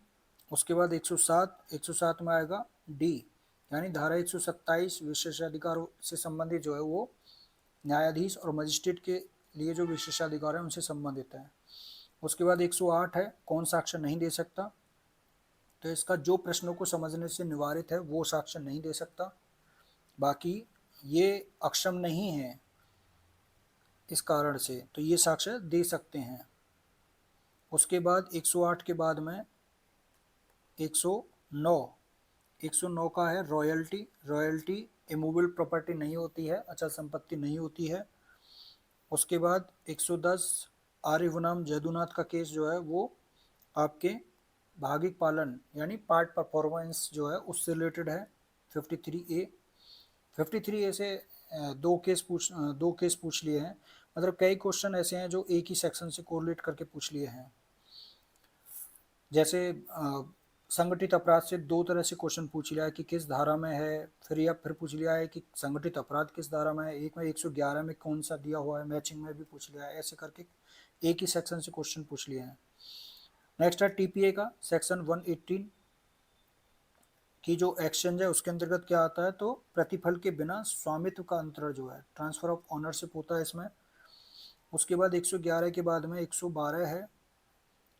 उसके बाद 107, 107 में आएगा डी, यानी धारा 127 विशेषाधिकार से संबंधित जो है वो न्यायाधीश और मजिस्ट्रेट के लिए जो विशेषाधिकार है उनसे संबंधित है। उसके बाद 108 है कौन साक्ष्य नहीं दे सकता, तो इसका जो प्रश्नों को समझने से निवारित है वो साक्ष्य नहीं दे सकता, बाकी ये अक्षम नहीं है इस कारण से तो ये साक्ष्य दे सकते हैं। उसके बाद 108 के बाद में 109, 109 का है रॉयल्टी। रॉयल्टी इमूवेबल प्रॉपर्टी नहीं होती है, अचल संपत्ति नहीं होती है। उसके बाद 110 आर्य बनाम जदुनाथ का केस जो है वो आपके भागिक पालन यानी पार्ट परफॉर्मेंस जो है उससे रिलेटेड है। 53A, 53A से दो केस पूछ लिए हैं, मतलब कई क्वेश्चन ऐसे हैं जो एक ही सेक्शन से कोरिलेट करके पूछ लिए हैं। जैसे संगठित अपराध से दो तरह से क्वेश्चन पूछ लिया है कि किस धारा में है, फिर पूछ लिया है कि संगठित अपराध किस धारा में है, एक में 111 में कौन सा दिया हुआ है, मैचिंग में भी पूछ लिया है, ऐसे करके एक ही सेक्शन से क्वेश्चन पूछ लिए हैं। नेक्स्ट है टीपीए का सेक्शन 118 की जो एक्सचेंज है उसके अंतर्गत क्या आता है, तो प्रतिफल के बिना स्वामित्व का अंतरण जो है ट्रांसफर ऑफ ऑनरशिप होता है इसमें। उसके बाद 111 के बाद में 112 है,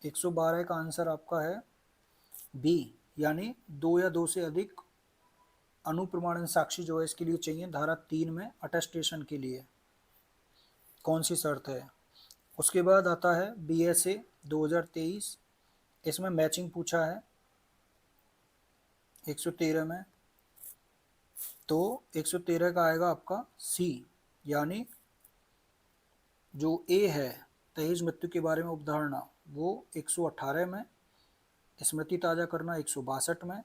112 का आंसर आपका है बी, यानी 2 या 2 से अधिक अनुप्रमाणन साक्षी जो है इसके लिए चाहिए धारा 3 में अटेस्टेशन के लिए कौन सी शर्त है। उसके बाद आता है बीएसए 2023, इसमें मैचिंग पूछा है 113 में, तो 113 का आएगा आपका सी, यानी जो ए है दहेज मृत्यु के बारे में उपधारणा वो 118 में, स्मृति ताज़ा करना 162 में,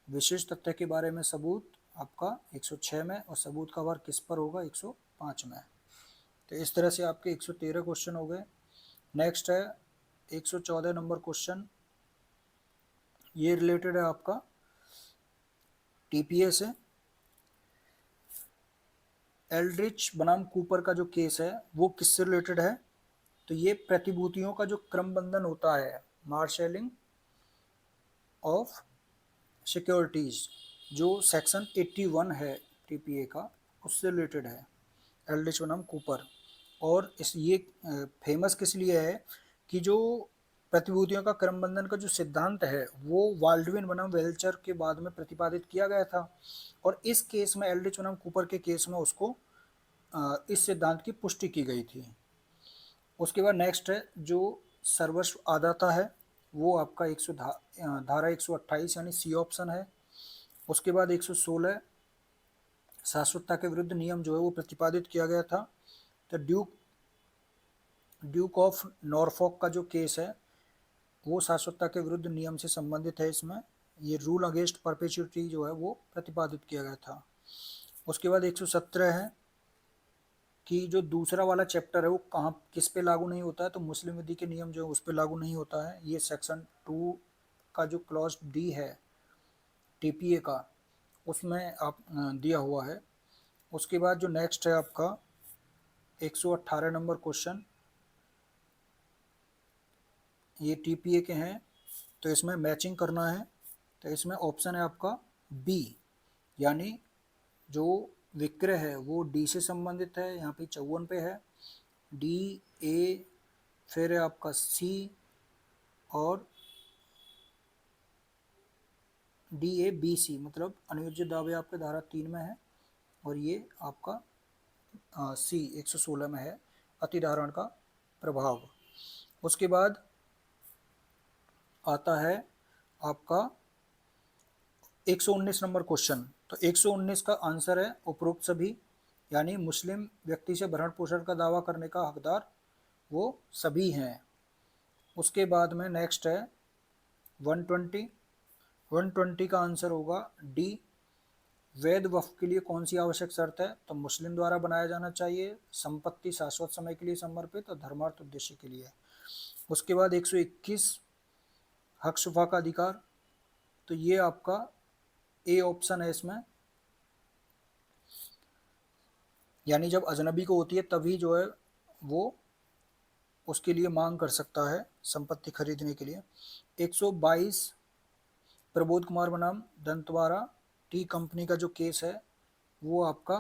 विशेष तथ्य के बारे में सबूत आपका 106 में, और सबूत का भार किस पर होगा 105 में। तो इस तरह से आपके 113 क्वेश्चन हो गए। नेक्स्ट है 114 नंबर क्वेश्चन, ये रिलेटेड है आपका टीपीए से। एल्ड्रिच बनाम कूपर का जो केस है वो किससे रिलेटेड है, तो ये प्रतिभूतियों का जो क्रमबंधन होता है, मार्शलिंग ऑफ सिक्योरिटीज़, जो सेक्शन 81 है टीपीए का उससे रिलेटेड है, एल्ड्रिच बनाम कूपर। और ये फेमस किस लिए है कि जो प्रतिभूतियों का क्रमबंधन का जो सिद्धांत है वो वाल्डविन बनाम वेल्चर के बाद में प्रतिपादित किया गया था, और इस केस में एल्ड्रिच बनाम कूपर के केस में उसको इस सिद्धांत की पुष्टि की गई थी। उसके बाद नेक्स्ट है जो सर्वस्व आदाता है, वो आपका धारा 128 यानी सी ऑप्शन है। उसके बाद 116 शाश्वतता के विरुद्ध नियम जो है वो प्रतिपादित किया गया था। तो ड्यूक ऑफ नॉरफॉक का जो केस है वो शाश्वतता के विरुद्ध नियम से संबंधित है। इसमें ये रूल अगेंस्ट परपेचुइटी जो है वो प्रतिपादित किया गया था। उसके बाद 117 है कि जो दूसरा वाला चैप्टर है वो कहाँ किस पे लागू नहीं होता है, तो मुस्लिम विधि के नियम जो है उस पे लागू नहीं होता है। ये सेक्शन 2 का जो क्लॉज डी है टीपीए का, उसमें आप दिया हुआ है। उसके बाद जो नेक्स्ट है आपका 118 नंबर क्वेश्चन, ये टीपीए के हैं, तो इसमें मैचिंग करना है। तो इसमें ऑप्शन है आपका बी, यानी जो विक्रय है वो डी से संबंधित है, यहाँ पे 54 पे है डी ए, फिर है आपका सी और डी ए बी सी, मतलब अनुयोज्य दावे आपके धारा 3 में है और ये आपका सी 116 में है, अतिधारण का प्रभाव। उसके बाद आता है आपका 119 नंबर क्वेश्चन। तो 119 का आंसर है उपरोक्त सभी, यानी मुस्लिम व्यक्ति से भरण पोषण का दावा करने का हकदार वो सभी हैं। उसके बाद में नेक्स्ट है 120। 120 का आंसर होगा डी, वैध वक्फ के लिए कौन सी आवश्यक शर्त है, तो मुस्लिम द्वारा बनाया जाना चाहिए, संपत्ति शाश्वत समय के लिए समर्पित और धर्मार्थ उद्देश्य के लिए। उसके बाद 121 हक शुफा का अधिकार, तो ये आपका ए ऑप्शन है इसमें, यानी जब अजनबी को होती है तभी जो है वो उसके लिए मांग कर सकता है संपत्ति खरीदने के लिए। 122 प्रबोध कुमार बनाम दंतवारा टी कंपनी का जो केस है वो आपका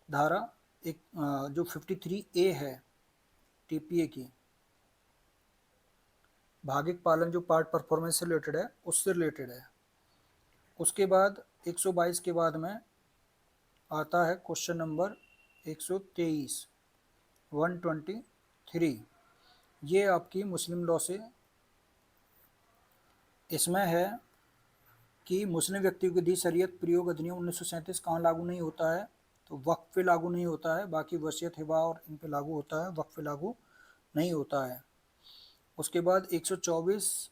धारा एक जो 53A है टीपीए की, भागिक पालन जो पार्ट परफॉर्मेंस से रिलेटेड है उससे रिलेटेड है। उसके बाद 122 के बाद में आता है क्वेश्चन नंबर 123 123, ये आपकी मुस्लिम लॉ से इसमें है कि मुस्लिम व्यक्ति को दी शरीयत प्रयोग अधिनियम 1937 कहाँ लागू नहीं होता है, तो वक्फ पे लागू नहीं होता है, बाकी वसीयत हिबा और इन पे लागू होता है, वक्फ पे लागू नहीं होता है। उसके बाद 124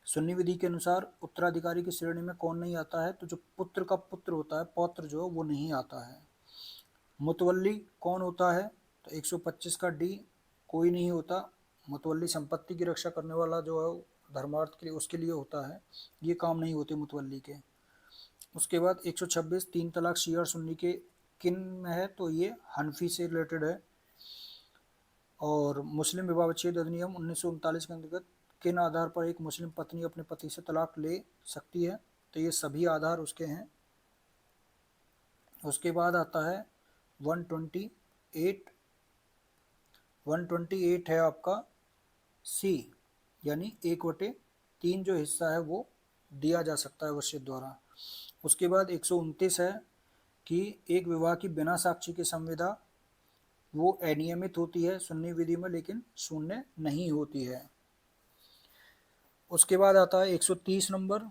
सुन्नी विधि के अनुसार उत्तराधिकारी की श्रेणी में कौन नहीं आता है, तो जो पुत्र का पुत्र होता है, पौत्र जो वो नहीं आता है। मुतवल्ली कौन होता है, तो 125 का डी, कोई नहीं होता। मुतवल्ली संपत्ति की रक्षा करने वाला जो है धर्मार्थ के लिए उसके लिए होता है, ये काम नहीं होते मुतवल्ली के। उसके बाद 126 तीन तलाक शिया और सुन्नी के किन में है, तो ये हनफी से रिलेटेड है। और मुस्लिम विवाह विच्छेद अधिनियम 1939 के अंतर्गत किन आधार पर एक मुस्लिम पत्नी अपने पति से तलाक ले सकती है, तो ये सभी आधार उसके हैं। उसके बाद आता है 128 128 है आपका सी, यानी 1/3 जो हिस्सा है वो दिया जा सकता है वसीयत द्वारा। उसके बाद 129 है कि एक विवाह की बिना साक्षी की संविदा वो अनियमित होती है सुन्नी विधि में, लेकिन शून्य नहीं होती है। उसके बाद आता है 130 नंबर,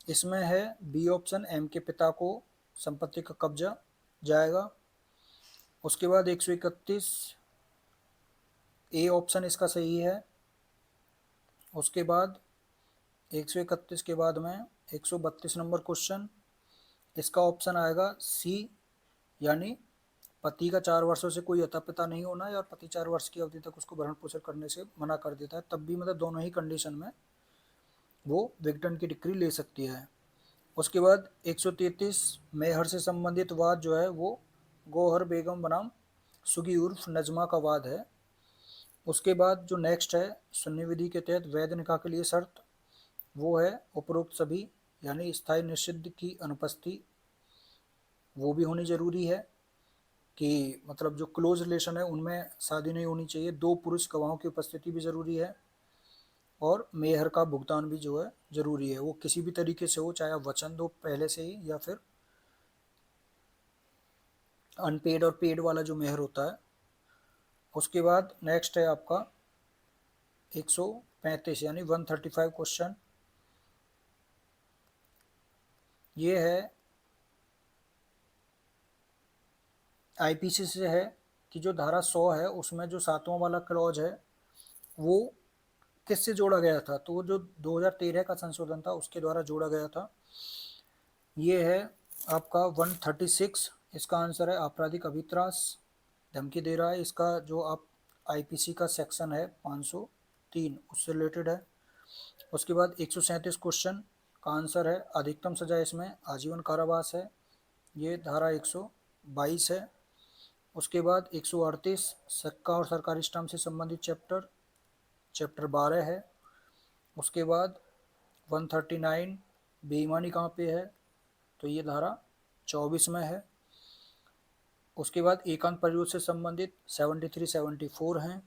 इसमें है बी ऑप्शन, एम के पिता को संपत्ति का कब्जा जाएगा। उसके बाद 131 ए ऑप्शन इसका सही है। उसके बाद 131 के बाद में 132 नंबर क्वेश्चन, इसका ऑप्शन आएगा सी, यानी पति का 4 वर्षों से कोई अता पिता नहीं होना है और पति 4 वर्ष की अवधि तक उसको भरण पोषण करने से मना कर देता है, तब भी मतलब दोनों ही कंडीशन में वो विघटन की डिक्री ले सकती है। उसके बाद 133 मेहर से संबंधित वाद जो है वो गोहर बेगम बनाम सुगी उर्फ नजमा का वाद है। उसके बाद जो नेक्स्ट है सुन्नी विधि के तहत वैध निकाह के लिए शर्त, वो है उपरोक्त सभी, यानी स्थायी निषिद्ध की अनुपस्थिति वो भी होनी जरूरी है, कि मतलब जो क्लोज रिलेशन है उनमें शादी नहीं होनी चाहिए, 2 पुरुष गवाहों की उपस्थिति भी ज़रूरी है और मेहर का भुगतान भी जो है ज़रूरी है, वो किसी भी तरीके से हो, चाहे आप वचन दो पहले से ही या फिर अनपेड और पेड वाला जो मेहर होता है। उसके बाद नेक्स्ट है आपका 135 यानी 135 क्वेश्चन। ये है आईपीसी से है कि जो धारा 100 है उसमें जो 7वां वाला क्लॉज है वो किससे जोड़ा गया था, तो वो जो 2013 का संशोधन था उसके द्वारा जोड़ा गया था। ये है आपका 136। इसका आंसर है आपराधिक अभित्रास, धमकी दे रहा है, इसका जो आप आईपीसी का सेक्शन है 503 उससे रिलेटेड है। उसके बाद 137 क्वेश्चन का आंसर है अधिकतम सजा इसमें आजीवन कारावास है, ये धारा 122 है। उसके बाद 138 सिक्का और सरकारी स्टाम्प से संबंधित चैप्टर 12 है। उसके बाद 139 बेईमानी कहाँ पे है, तो ये धारा 24 में है। उसके बाद एकांत परिरोध से संबंधित 73 74 हैं।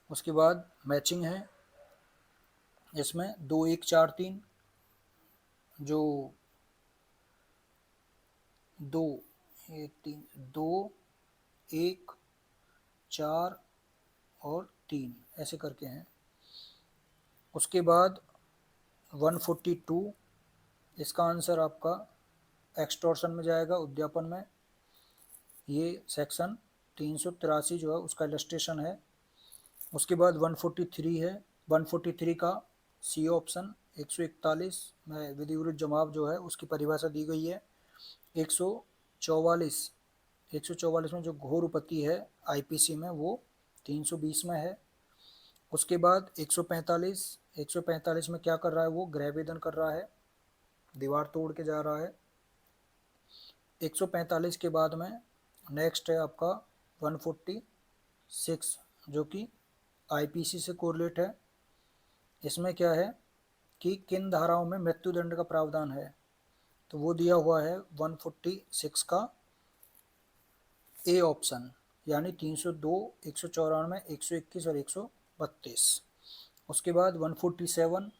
उसके बाद मैचिंग है, इसमें 2 1 4 3 जो 2 1 3 2 1 4 और 3 ऐसे करके हैं। उसके बाद 142 इसका आंसर आपका एक्सटॉर्शन में जाएगा, उद्यापन में। ये सेक्शन 383 जो है उसका इलस्ट्रेशन है। उसके बाद 143 है, 143 का सी ऑप्शन 141 में विधि विरुद्ध जमाव जो है उसकी परिभाषा दी गई है। 144 144 में जो घोर उपपत्ति है आईपीसी में वो 320 में है। उसके बाद 145 में क्या कर रहा है, वो गृहवेदन कर रहा है, दीवार तोड़ के जा रहा है। 145 के बाद में नेक्स्ट है आपका 146 जो कि आईपीसी से कोरिलेट है। इसमें क्या है कि किन धाराओं में मृत्युदंड का प्रावधान है, तो वो दिया हुआ है 146 का ए ऑप्शन यानी 302 194 121 और 132। उसके बाद 147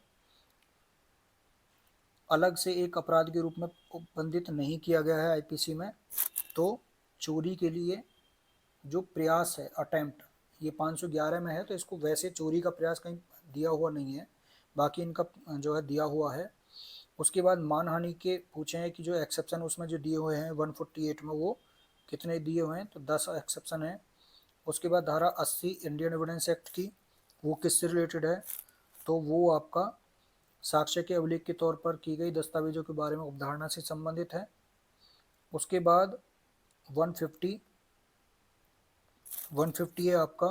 अलग से एक अपराध के रूप में उपबंधित नहीं किया गया है आईपीसी में, तो चोरी के लिए जो प्रयास है अटेम्प्ट ये 511 में है, तो इसको वैसे चोरी का प्रयास कहीं दिया हुआ नहीं है, बाकी इनका जो है दिया हुआ है। उसके बाद मानहानि के पूछे हैं कि जो एक्सेप्शन उसमें जो दिए हुए हैं 148 में वो कितने दिए हुए हैं, तो 10 एक्सेप्शन है। उसके बाद धारा 80 इंडियन एविडेंस एक्ट की वो किससे रिलेटेड है, तो वो आपका साक्ष्य के अभिलेख के तौर पर की गई दस्तावेजों के बारे में अवधारणा से संबंधित है। उसके बाद 150 है आपका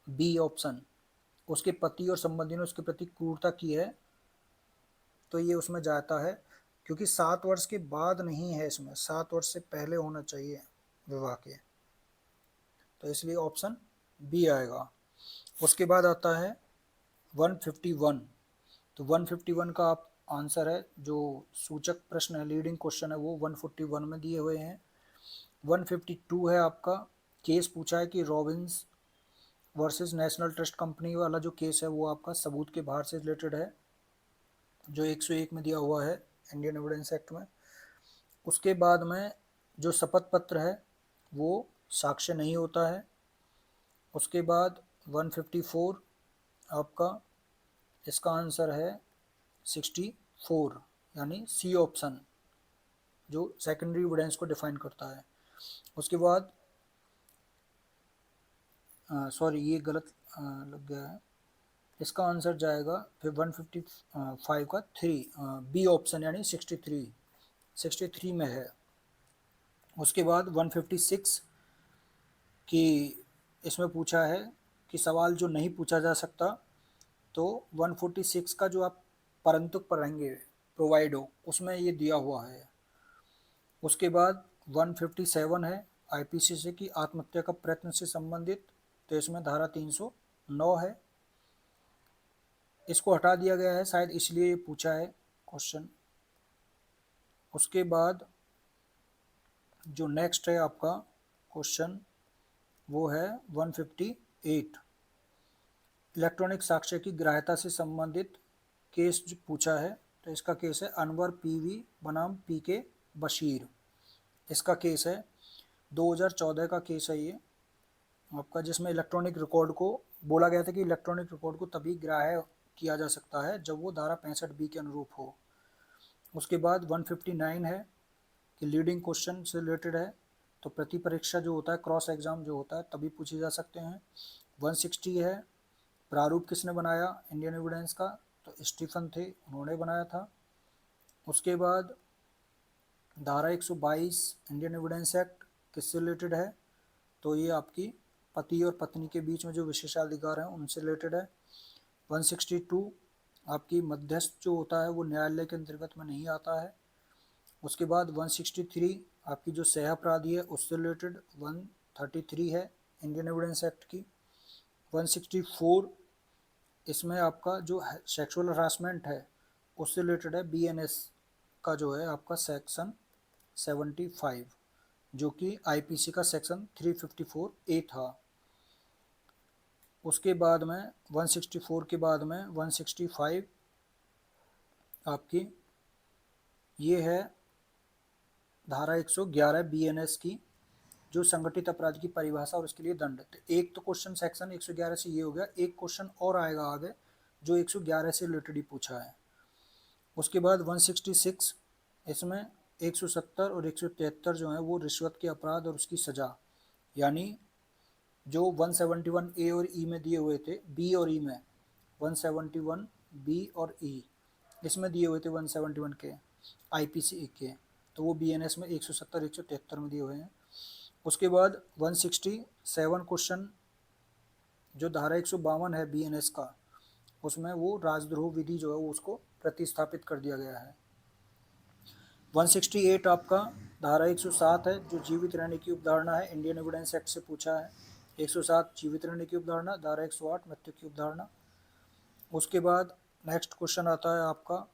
बी ऑप्शन, उसके पति और संबंधी ने उसके प्रति क्रूरता की है, तो ये उसमें जाता है, क्योंकि 7 वर्ष के बाद नहीं है, इसमें 7 वर्ष से पहले होना चाहिए विवाह के, तो इसलिए ऑप्शन बी आएगा। उसके बाद आता है 151, तो 151 का आप आंसर है जो सूचक प्रश्न है, लीडिंग क्वेश्चन है, वो 141 में दिए हुए हैं। 152 है आपका केस पूछा है कि Robins versus national trust company वाला जो केस है वो आपका सबूत के बाहर से रिलेटेड है, जो 101 में दिया हुआ है इंडियन एविडेंस एक्ट में। उसके बाद में जो शपथ पत्र है वो साक्ष्य नहीं होता है। उसके बाद 154 आपका इसका आंसर है 64 यानी सी ऑप्शन जो सेकेंडरी एविडेंस को डिफाइन करता है। उसके बाद सॉरी ये गलत लग गया है, इसका आंसर जाएगा फिर 155 का 3 बी ऑप्शन यानी 63 में है। उसके बाद 156 की इसमें पूछा है कि सवाल जो नहीं पूछा जा सकता, तो 146 का जो आप परंतुक पढ़ेंगे प्रोवाइड हो उसमें ये दिया हुआ है। उसके बाद 157 है आईपीसी से कि आत्महत्या का प्रयत्न से संबंधित, तो इसमें धारा 309 है, इसको हटा दिया गया है शायद इसलिए ये पूछा है क्वेश्चन। उसके बाद जो नेक्स्ट है आपका क्वेश्चन वो है 158 इलेक्ट्रॉनिक साक्ष्य की ग्राह्यता से संबंधित केस जो पूछा है, तो इसका केस है अनवर पीवी बनाम पीके बशीर। इसका केस है, 2014 का केस है ये आपका, जिसमें इलेक्ट्रॉनिक रिकॉर्ड को बोला गया था कि इलेक्ट्रॉनिक रिकॉर्ड को तभी ग्राह्य किया जा सकता है जब वो धारा 65 बी के अनुरूप हो। उसके बाद 159 है कि लीडिंग क्वेश्चन से रिलेटेड है, तो प्रति परीक्षा जो होता है, क्रॉस एग्जाम जो होता है तभी पूछे जा सकते हैं। 160 है प्रारूप किसने बनाया इंडियन एविडेंस का, तो स्टीफन थे, उन्होंने बनाया था। उसके बाद धारा 122 इंडियन एविडेंस एक्ट किससे रिलेटेड है, तो ये आपकी पति और पत्नी के बीच में जो विशेषाधिकार हैं उनसे रिलेटेड है। 162 आपकी मध्यस्थ जो होता है वो न्यायालय के अंतर्गत में नहीं आता है। उसके बाद 163 आपकी जो सह अपराधी है उससे रिलेटेड। 133 है इंडियन एविडेंस एक्ट की। 164 इसमें आपका जो सेक्सुअल हरासमेंट है उससे रिलेटेड है, बीएनएस का जो है आपका सेक्शन 75, जो कि आईपीसी का सेक्शन 354A था। उसके बाद में 164 के बाद में 165 आपकी ये है धारा 111 बीएनएस की, जो संगठित अपराध की परिभाषा और उसके लिए दंड। तो एक तो क्वेश्चन सेक्शन 111 से ये हो गया, एक क्वेश्चन और आएगा आगे जो 111 से रिलेटेड ही पूछा है। उसके बाद 166 इसमें 170 और 173 जो है वो रिश्वत के अपराध और उसकी सज़ा, यानी जो 171A और ई में दिए हुए थे, बी और ई में 171 बी और ई इसमें दिए हुए थे 171 के आईपीसी के, तो वो बीएनएस में 170 173 में दिए हुए हैं। उसके बाद 167 क्वेश्चन जो धारा 152 है बीएनएस का, उसमें वो राजद्रोह विधि जो है वो उसको प्रतिस्थापित कर दिया गया है। 168 आपका धारा 107 है जो जीवित रहने की उपधारणा है, इंडियन एविडेंस एक्ट से पूछा है। 107 जीवित रहने की उपधारणा, धारा 108 मृत्यु की उपधारणा। उसके बाद नेक्स्ट क्वेश्चन आता है आपका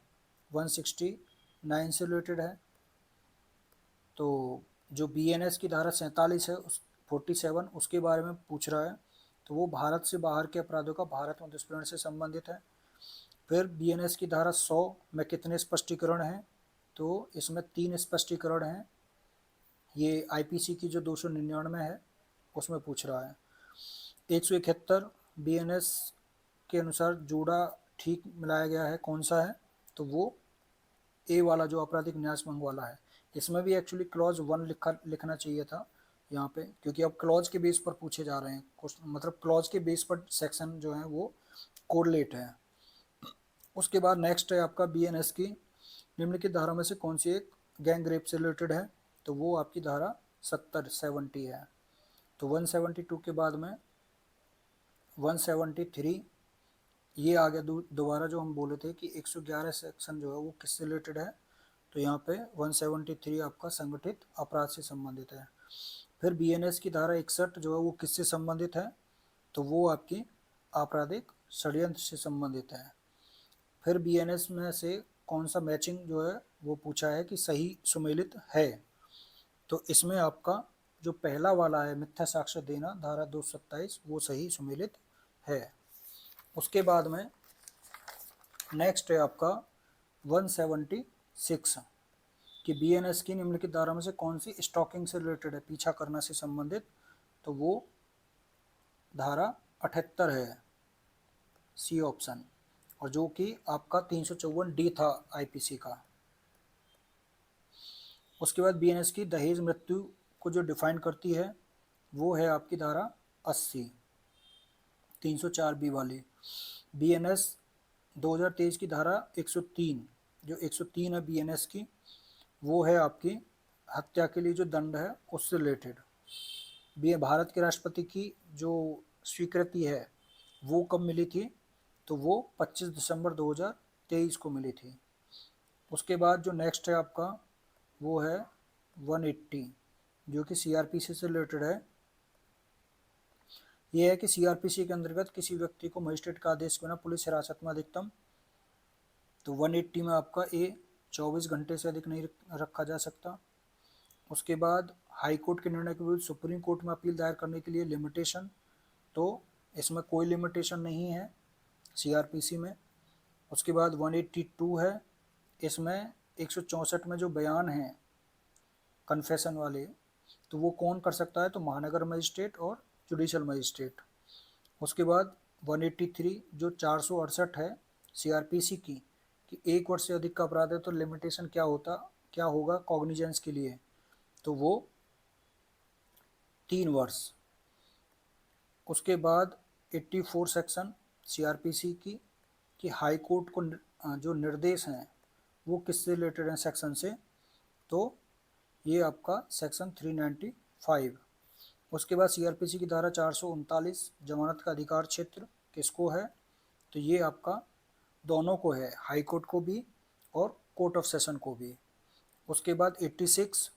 169 से रिलेटेड है, तो जो बीएनएस की धारा 47 है उस 47 उसके बारे में पूछ रहा है, तो वो भारत से बाहर के अपराधों का भारत में दुष्प्रेरण से संबंधित है। फिर बीएनएस की धारा 100 में कितने स्पष्टीकरण हैं, तो इसमें 3 स्पष्टीकरण हैं। ये आईपीसी की जो 299 है उसमें पूछ रहा है। 171 बीएनएस के अनुसार जोड़ा ठीक मिलाया गया है, कौन सा है, तो वो ए वाला जो आपराधिक न्यास भंग वाला है। इसमें भी एक्चुअली क्लॉज 1 लिखना चाहिए था यहाँ पे, क्योंकि अब क्लॉज के बेस पर पूछे जा रहे हैं क्वेश्चन, मतलब क्लॉज के बेस पर सेक्शन जो है वो कोरिलेट है। उसके बाद नेक्स्ट है आपका बीएनएस की निम्नलिखित धारा में से कौन सी एक गैंग रेप से रिलेटेड है, तो वो आपकी धारा 70 है। तो 172 के बाद में 173 ये आ गया दोबारा जो हम बोले थे कि 111 सेक्शन जो है वो किससे रिलेटेड है, तो यहाँ पे 173 आपका संगठित अपराध से संबंधित है। फिर बीएनएस की धारा 61 जो है वो किससे संबंधित है, तो वो आपकी आपराधिक षड्यंत्र से संबंधित है। फिर बीएनएस में से कौन सा मैचिंग जो है वो पूछा है कि सही सुमेलित है, तो इसमें आपका जो पहला वाला है मिथ्या साक्ष्य देना धारा 227 वो सही सुमेलित है। उसके बाद में नेक्स्ट है आपका 176 कि बीएनएस की निम्नलिखित धारा में से कौन सी स्टॉकिंग से रिलेटेड है, पीछा करना से संबंधित, तो वो धारा 78 है, सी ऑप्शन, और जो कि आपका 354D था आईपीसी का। उसके बाद बीएनएस की दहेज मृत्यु को जो डिफाइन करती है वो है आपकी धारा 80 304B वाली। बीएनएस 2023 की धारा 103 जो 103 है बीएनएस की, वो है आपकी हत्या के लिए जो दंड है उससे रिलेटेड। भारत के राष्ट्रपति की जो स्वीकृति है वो कब मिली थी, तो वो 25 दिसंबर 2023 को मिली थी। उसके बाद जो नेक्स्ट है आपका वो है 180 जो कि सीआरपीसी से रिलेटेड है। ये है कि सीआरपीसी के अंतर्गत किसी व्यक्ति को मजिस्ट्रेट का आदेश के बिना पुलिस हिरासत में अधिकतम, तो 180 में आपका ए 24 घंटे से अधिक नहीं रखा जा सकता। उसके बाद हाई कोर्ट के निर्णय के विरुद्ध सुप्रीम कोर्ट में अपील दायर करने के लिए लिमिटेशन, तो इसमें कोई लिमिटेशन नहीं है सीआरपीसी में। उसके बाद 182 है, इसमें 164 में जो बयान है कन्फेशन वाले, तो वो कौन कर सकता है, तो महानगर मजिस्ट्रेट और जुडिशल मजिस्ट्रेट। उसके बाद 183 जो 468 है सीआरपीसी की, कि 1 वर्ष से अधिक का अपराध है तो लिमिटेशन क्या होगा कॉग्निजेंस के लिए, तो वो 3 वर्ष। उसके बाद 84 सेक्शन सीआरपीसी की, कि हाई कोर्ट को जो निर्देश हैं वो किससे रिलेटेड हैं सेक्शन से, तो ये आपका सेक्शन 395। उसके बाद सीआरपीसी की धारा 439 जमानत का अधिकार क्षेत्र किसको है, तो ये आपका दोनों को है, हाई कोर्ट को भी और कोर्ट ऑफ सेशन को भी। उसके बाद 86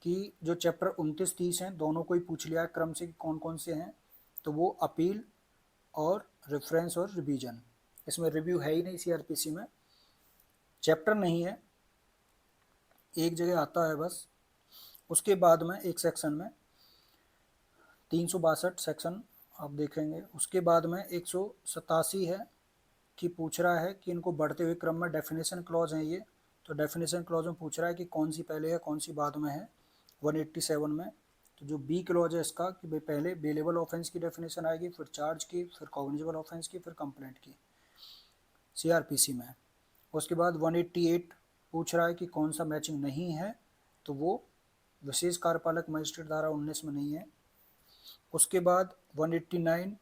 की जो चैप्टर 29-30 हैं दोनों को ही पूछ लिया है क्रम से कि कौन कौन से हैं, तो वो अपील और रेफरेंस और रिवीजन। इसमें रिव्यू है ही नहीं सीआरपीसी में, चैप्टर नहीं है, एक जगह आता है बस। उसके बाद में एक सेक्शन में 362 सेक्शन आप देखेंगे। उसके बाद में 187 है कि पूछ रहा है कि इनको बढ़ते हुए क्रम में डेफिनेशन क्लॉज हैं ये, तो डेफिनेशन क्लॉज में पूछ रहा है कि कौन सी पहले है कौन सी बाद में है। 187 में तो जो बी क्लॉज है इसका कि भाई पहले बेलेबल ऑफेंस की डेफिनेशन आएगी, फिर चार्ज की, फिर कॉग्निजेबल ऑफेंस की, फिर कंप्लेंट की सीआरपीसी में। उसके बाद 188 पूछ रहा है कि कौन सा मैचिंग नहीं है, तो वो विशेष कार्यपालक मजिस्ट्रेट धारा 19 में नहीं है। उसके बाद 189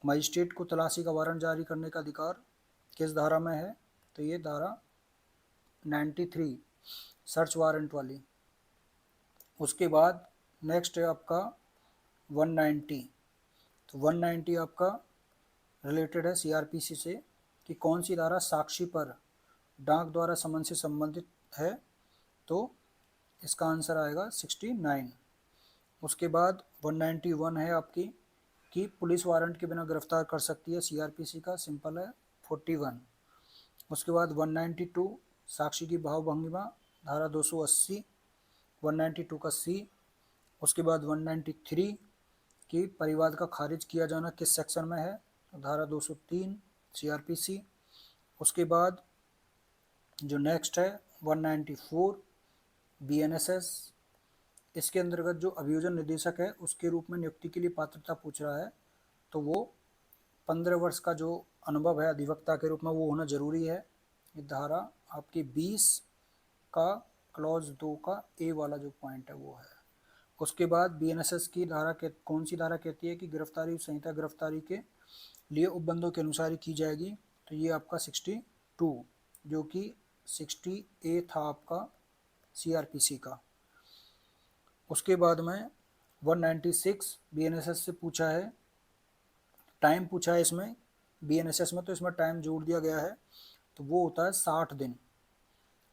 मजिस्ट्रेट को तलाशी का वारंट जारी करने का अधिकार किस धारा में है, तो ये धारा 93 सर्च वारंट वाली। उसके बाद नेक्स्ट है आपका 190, तो 190 आपका रिलेटेड है सीआरपीसी से कि कौन सी धारा साक्षी पर डाक द्वारा समन से संबंधित है, तो इसका आंसर आएगा 69। उसके बाद 191 है आपकी कि पुलिस वारंट के बिना गिरफ्तार कर सकती है, सीआरपीसी का सिंपल है 41। उसके बाद 192 साक्षी की भावभंगिमा धारा 280 192 का सी। उसके बाद 193 कि परिवाद का खारिज किया जाना किस सेक्शन में है, तो धारा 203 सीआरपीसी। उसके बाद जो नेक्स्ट है 194 बीएनएसएस, इसके अंतर्गत जो अभियोजन निदेशक है उसके रूप में नियुक्ति के लिए पात्रता पूछ रहा है, तो वो 15 वर्ष का जो अनुभव है अधिवक्ता के रूप में वो होना जरूरी है। ये धारा आपकी 20 का क्लॉज 2 का ए वाला जो पॉइंट है वो है। उसके बाद बीएनएसएस की धारा कौन सी धारा कहती है कि गिरफ्तारी संहिता गिरफ्तारी के लिए उपबंधों के अनुसार ही की जाएगी, तो ये आपका 62 जो कि 60 ए था आपका सीआरपीसी का। उसके बाद में 196 बीएनएसएस से पूछा है, टाइम पूछा है इसमें बीएनएसएस में, तो इसमें टाइम जोड़ दिया गया है, तो वो होता है 60 दिन,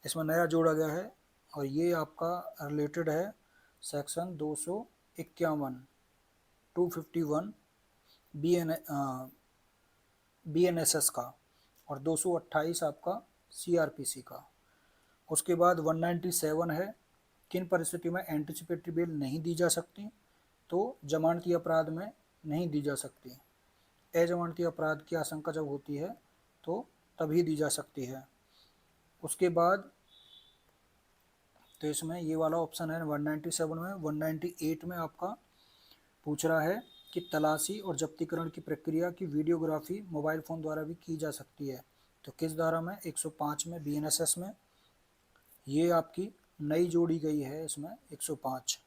इसमें नया जोड़ा गया है। और ये आपका रिलेटेड है सेक्शन 251 251 बीएनएसएस का और 228 आपका सीआरपीसी का। उसके बाद 197 है किन परिस्थितियों में एंटिसिपेटरी बेल नहीं दी जा सकती, तो जमानती अपराध में नहीं दी जा सकती, अजमानती अपराध की आशंका जब होती है तो तभी दी जा सकती है। उसके बाद तो इसमें ये वाला ऑप्शन है 197 में। 198 में आपका पूछ रहा है कि तलाशी और जब्तीकरण की प्रक्रिया की वीडियोग्राफी मोबाइल फ़ोन द्वारा भी की जा सकती है, तो किस धारा में, 105 में बीएनएसएस में, ये आपकी नई जोड़ी गई है इसमें 105।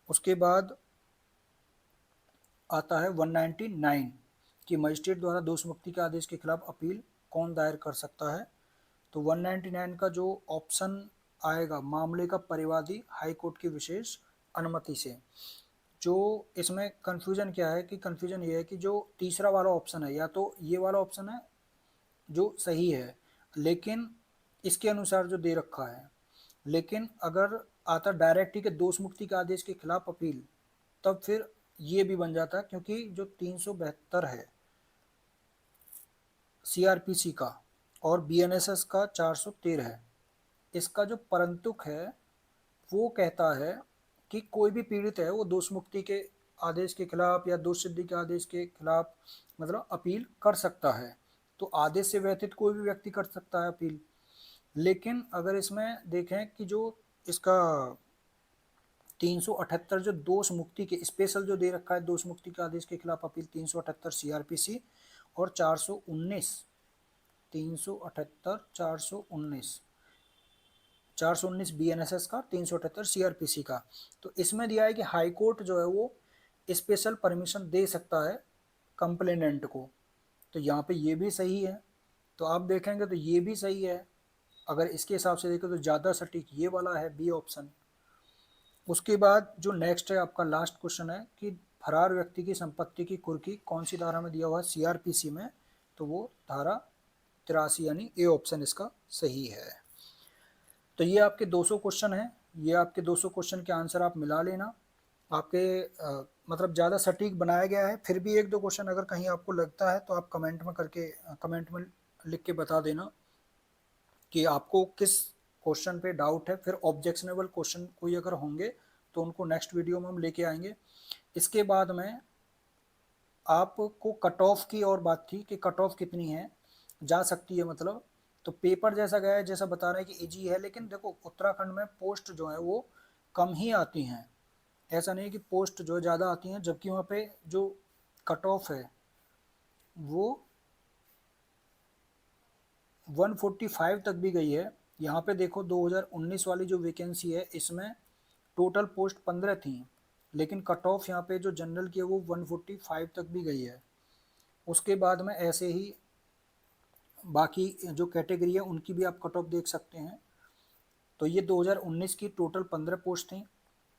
उसके बाद आता है 199 कि मजिस्ट्रेट द्वारा दोष मुक्ति के आदेश के खिलाफ अपील कौन दायर कर सकता है, तो 199 का जो ऑप्शन आएगा मामले का परिवादी हाई कोर्ट की विशेष अनुमति से। जो इसमें कन्फ्यूजन क्या है कि कन्फ्यूजन ये है कि जो तीसरा वाला ऑप्शन है या तो ये वाला ऑप्शन है जो सही है, लेकिन इसके अनुसार जो दे रखा है, लेकिन अगर आता डायरेक्ट ही के दोष मुक्ति के आदेश के खिलाफ अपील, तब फिर ये भी बन जाता है, क्योंकि जो 372 है सीआरपीसी का और बीएनएसएस का 413 है, इसका जो परंतुक है वो कहता है कि कोई भी पीड़ित है वो दोष मुक्ति के आदेश के खिलाफ या दोष सिद्धि के आदेश के खिलाफ मतलब अपील कर सकता है, तो आदेश से व्यतीत कोई भी व्यक्ति कर सकता है अपील। लेकिन अगर इसमें देखें कि जो इसका 378 जो दोष मुक्ति के स्पेशल जो दे रखा है, दोष मुक्ति के आदेश के खिलाफ अपील 378 सीआरपीसी और 419 378 419 बीएनएसएस का, 378 सीआरपीसी का। तो इसमें दिया है कि हाई कोर्ट जो है वो स्पेशल परमिशन दे सकता है कंप्लेनेंट को। तो यहाँ पे ये भी सही है, तो आप देखेंगे तो ये भी सही है। अगर इसके हिसाब से देखें तो ज़्यादा सटीक ये वाला है, बी ऑप्शन। उसके बाद जो नेक्स्ट है आपका लास्ट क्वेश्चन है कि फरार व्यक्ति की संपत्ति की कुर्की कौन सी धारा में दिया हुआ है सीआरपीसी में, तो वो धारा 83 यानी ए ऑप्शन इसका सही है। तो ये आपके 200 क्वेश्चन हैं, ये आपके 200 क्वेश्चन के आंसर आप मिला लेना। आपके मतलब ज़्यादा सटीक बनाया गया है, फिर भी एक दो क्वेश्चन अगर कहीं आपको लगता है तो आप कमेंट में लिख के बता देना कि आपको किस क्वेश्चन पे डाउट है। फिर ऑब्जेक्शनेबल क्वेश्चन कोई अगर होंगे तो उनको नेक्स्ट वीडियो में हम लेके आएंगे। इसके बाद में आपको कट ऑफ की और बात थी कि कट ऑफ कितनी है जा सकती है, मतलब तो पेपर जैसा गया है, जैसा बता रहे हैं कि इजी है, लेकिन देखो उत्तराखंड में पोस्ट जो है वो कम ही आती हैं। ऐसा नहीं है कि पोस्ट जो है ज़्यादा आती हैं, जबकि वहाँ पे जो कट ऑफ है वो 145 तक भी गई है। यहाँ पे देखो 2019 वाली जो वैकेंसी है इसमें टोटल पोस्ट 15 थी, लेकिन कट ऑफ यहाँ पे जो जनरल की है वो 145 तक भी गई है। उसके बाद में ऐसे ही बाकी जो कैटेगरी है उनकी भी आप कट ऑफ देख सकते हैं। तो ये 2019 की टोटल 15 पोस्ट थी।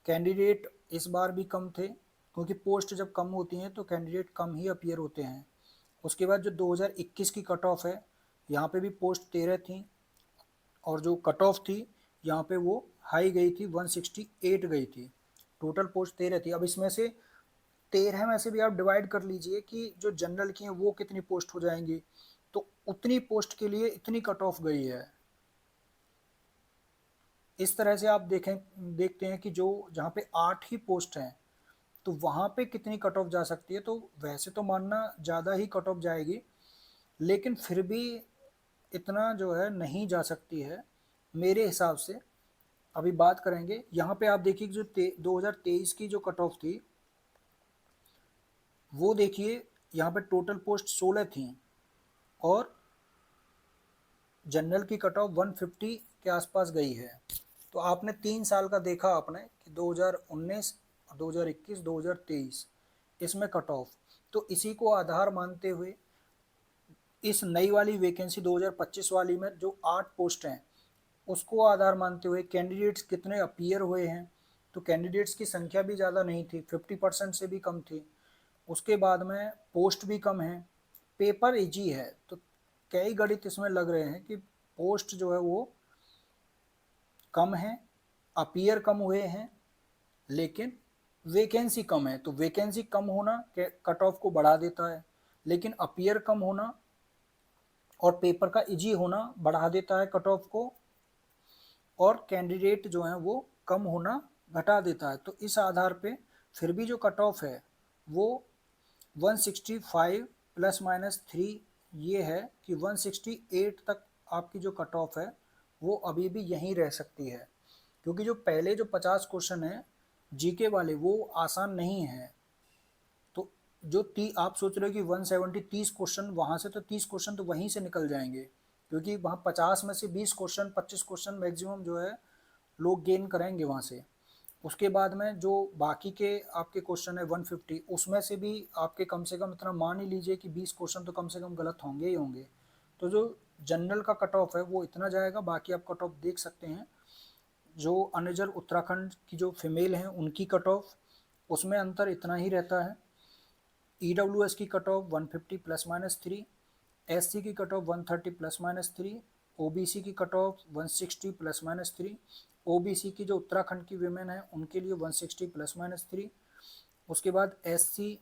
कैंडिडेट इस बार भी कम थे, क्योंकि पोस्ट जब कम होती हैं तो कैंडिडेट कम ही अपीयर होते हैं। उसके बाद जो 2021 की कट ऑफ है, यहाँ पे भी पोस्ट 13 थी, और जो कट ऑफ थी यहाँ पे वो हाई गई थी, 168 गई थी। टोटल पोस्ट 13 थी। अब इसमें से 13 में से भी आप डिवाइड कर लीजिए कि जो जनरल की हैं वो कितनी पोस्ट हो जाएंगी, तो उतनी पोस्ट के लिए इतनी कट ऑफ गई है। इस तरह से आप देखते हैं कि जो जहाँ पे 8 ही पोस्ट हैं तो वहाँ पे कितनी कट ऑफ जा सकती है। तो वैसे तो मानना ज़्यादा ही कट ऑफ जाएगी, लेकिन फिर भी इतना जो है नहीं जा सकती है मेरे हिसाब से। अभी बात करेंगे यहाँ पे, आप देखिए जो 2023 की जो कट ऑफ थी वो देखिए, यहाँ पे टोटल पोस्ट 16 थी और जनरल की कट ऑफ 150 के आसपास गई है। तो आपने 3 साल का देखा आपने कि 2019, 2021, 2023 इसमें कट ऑफ। तो इसी को आधार मानते हुए इस नई वाली वैकेंसी 2025 वाली में जो 8 पोस्ट हैं उसको आधार मानते हुए कैंडिडेट्स कितने अपीयर हुए हैं, तो कैंडिडेट्स की संख्या भी ज़्यादा नहीं थी, 50% से भी कम थी। उसके बाद में पोस्ट भी कम है, पेपर इजी है। तो कई गणित इसमें लग रहे हैं कि पोस्ट जो है वो कम है, अपीयर कम हुए हैं, लेकिन वैकेंसी कम है। तो वैकेंसी कम होना कट ऑफ को बढ़ा देता है, लेकिन अपीयर कम होना और पेपर का इजी होना बढ़ा देता है कट ऑफ को, और कैंडिडेट जो है वो कम होना घटा देता है। तो इस आधार पे फिर भी जो कट ऑफ है वो 165 प्लस माइनस 3 ये है कि 168 तक आपकी जो कट ऑफ है वो अभी भी यहीं रह सकती है, क्योंकि जो पहले जो 50 क्वेश्चन है जीके वाले वो आसान नहीं है। तो जो आप सोच रहे हो कि 170 30 क्वेश्चन वहाँ से, तो 30 क्वेश्चन तो वहीं से निकल जाएंगे, क्योंकि वहाँ 50 में से 20 क्वेश्चन 25 क्वेश्चन मैक्सिमम जो है लोग गेन करेंगे वहाँ से। उसके बाद में जो बाकी के आपके क्वेश्चन है 150, उसमें से भी आपके कम से कम इतना मान ही लीजिए कि 20 क्वेश्चन तो कम से कम गलत होंगे ही होंगे। तो जो जनरल का कट ऑफ है वो इतना जाएगा। बाकी आप कट ऑफ देख सकते हैं, जो अनरिजर्व उत्तराखंड की जो फीमेल हैं उनकी कट ऑफ, उसमें अंतर इतना ही रहता है। ईडब्ल्यूएस की cut off 150 plus minus 3, SC की cut off 130 plus minus 3, OBC की cut off 160 plus minus 3, OBC की जो उत्तराखंड की वीमेन है उनके लिए 160 प्लस माइनस 3। उसके बाद एससी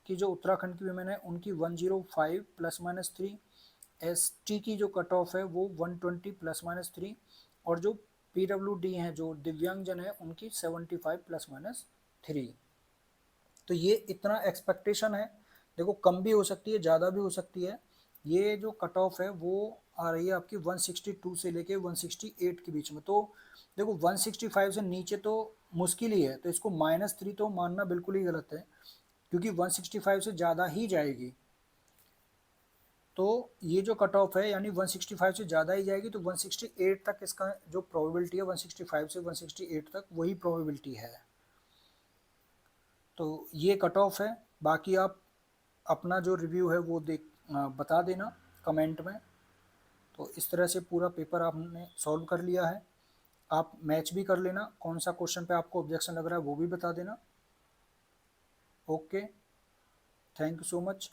की जो उत्तराखंड की वीमेन है उनकी 105 प्लस माइनस 3। एसटी की जो कट ऑफ है वो 120 प्लस माइनस 3, और जो पीडब्ल्यूडी हैं जो दिव्यांगजन है उनकी 75 प्लस माइनस 3। तो ये इतना एक्सपेक्टेशन है। देखो कम भी हो सकती है, ज़्यादा भी हो सकती है। ये जो कट ऑफ है वो आ रही है आपकी 162 से लेके 168 के बीच में। तो देखो 165 से नीचे तो मुश्किल ही है, तो इसको -3 तो मानना बिल्कुल ही गलत है, क्योंकि 165 से ज़्यादा ही जाएगी। तो ये जो कट ऑफ है यानी 165 से ज़्यादा ही जाएगी, तो 168 तक इसका जो प्रोबेबिलिटी है 165 से 168 तक वही प्रोबेबिलिटी है। तो ये कट ऑफ है। बाकी आप अपना जो रिव्यू है वो बता देना कमेंट में। तो इस तरह से पूरा पेपर आपने सॉल्व कर लिया है। आप मैच भी कर लेना, कौन सा क्वेश्चन पे आपको ऑब्जेक्शन लग रहा है वो भी बता देना। Okay, thank you so much.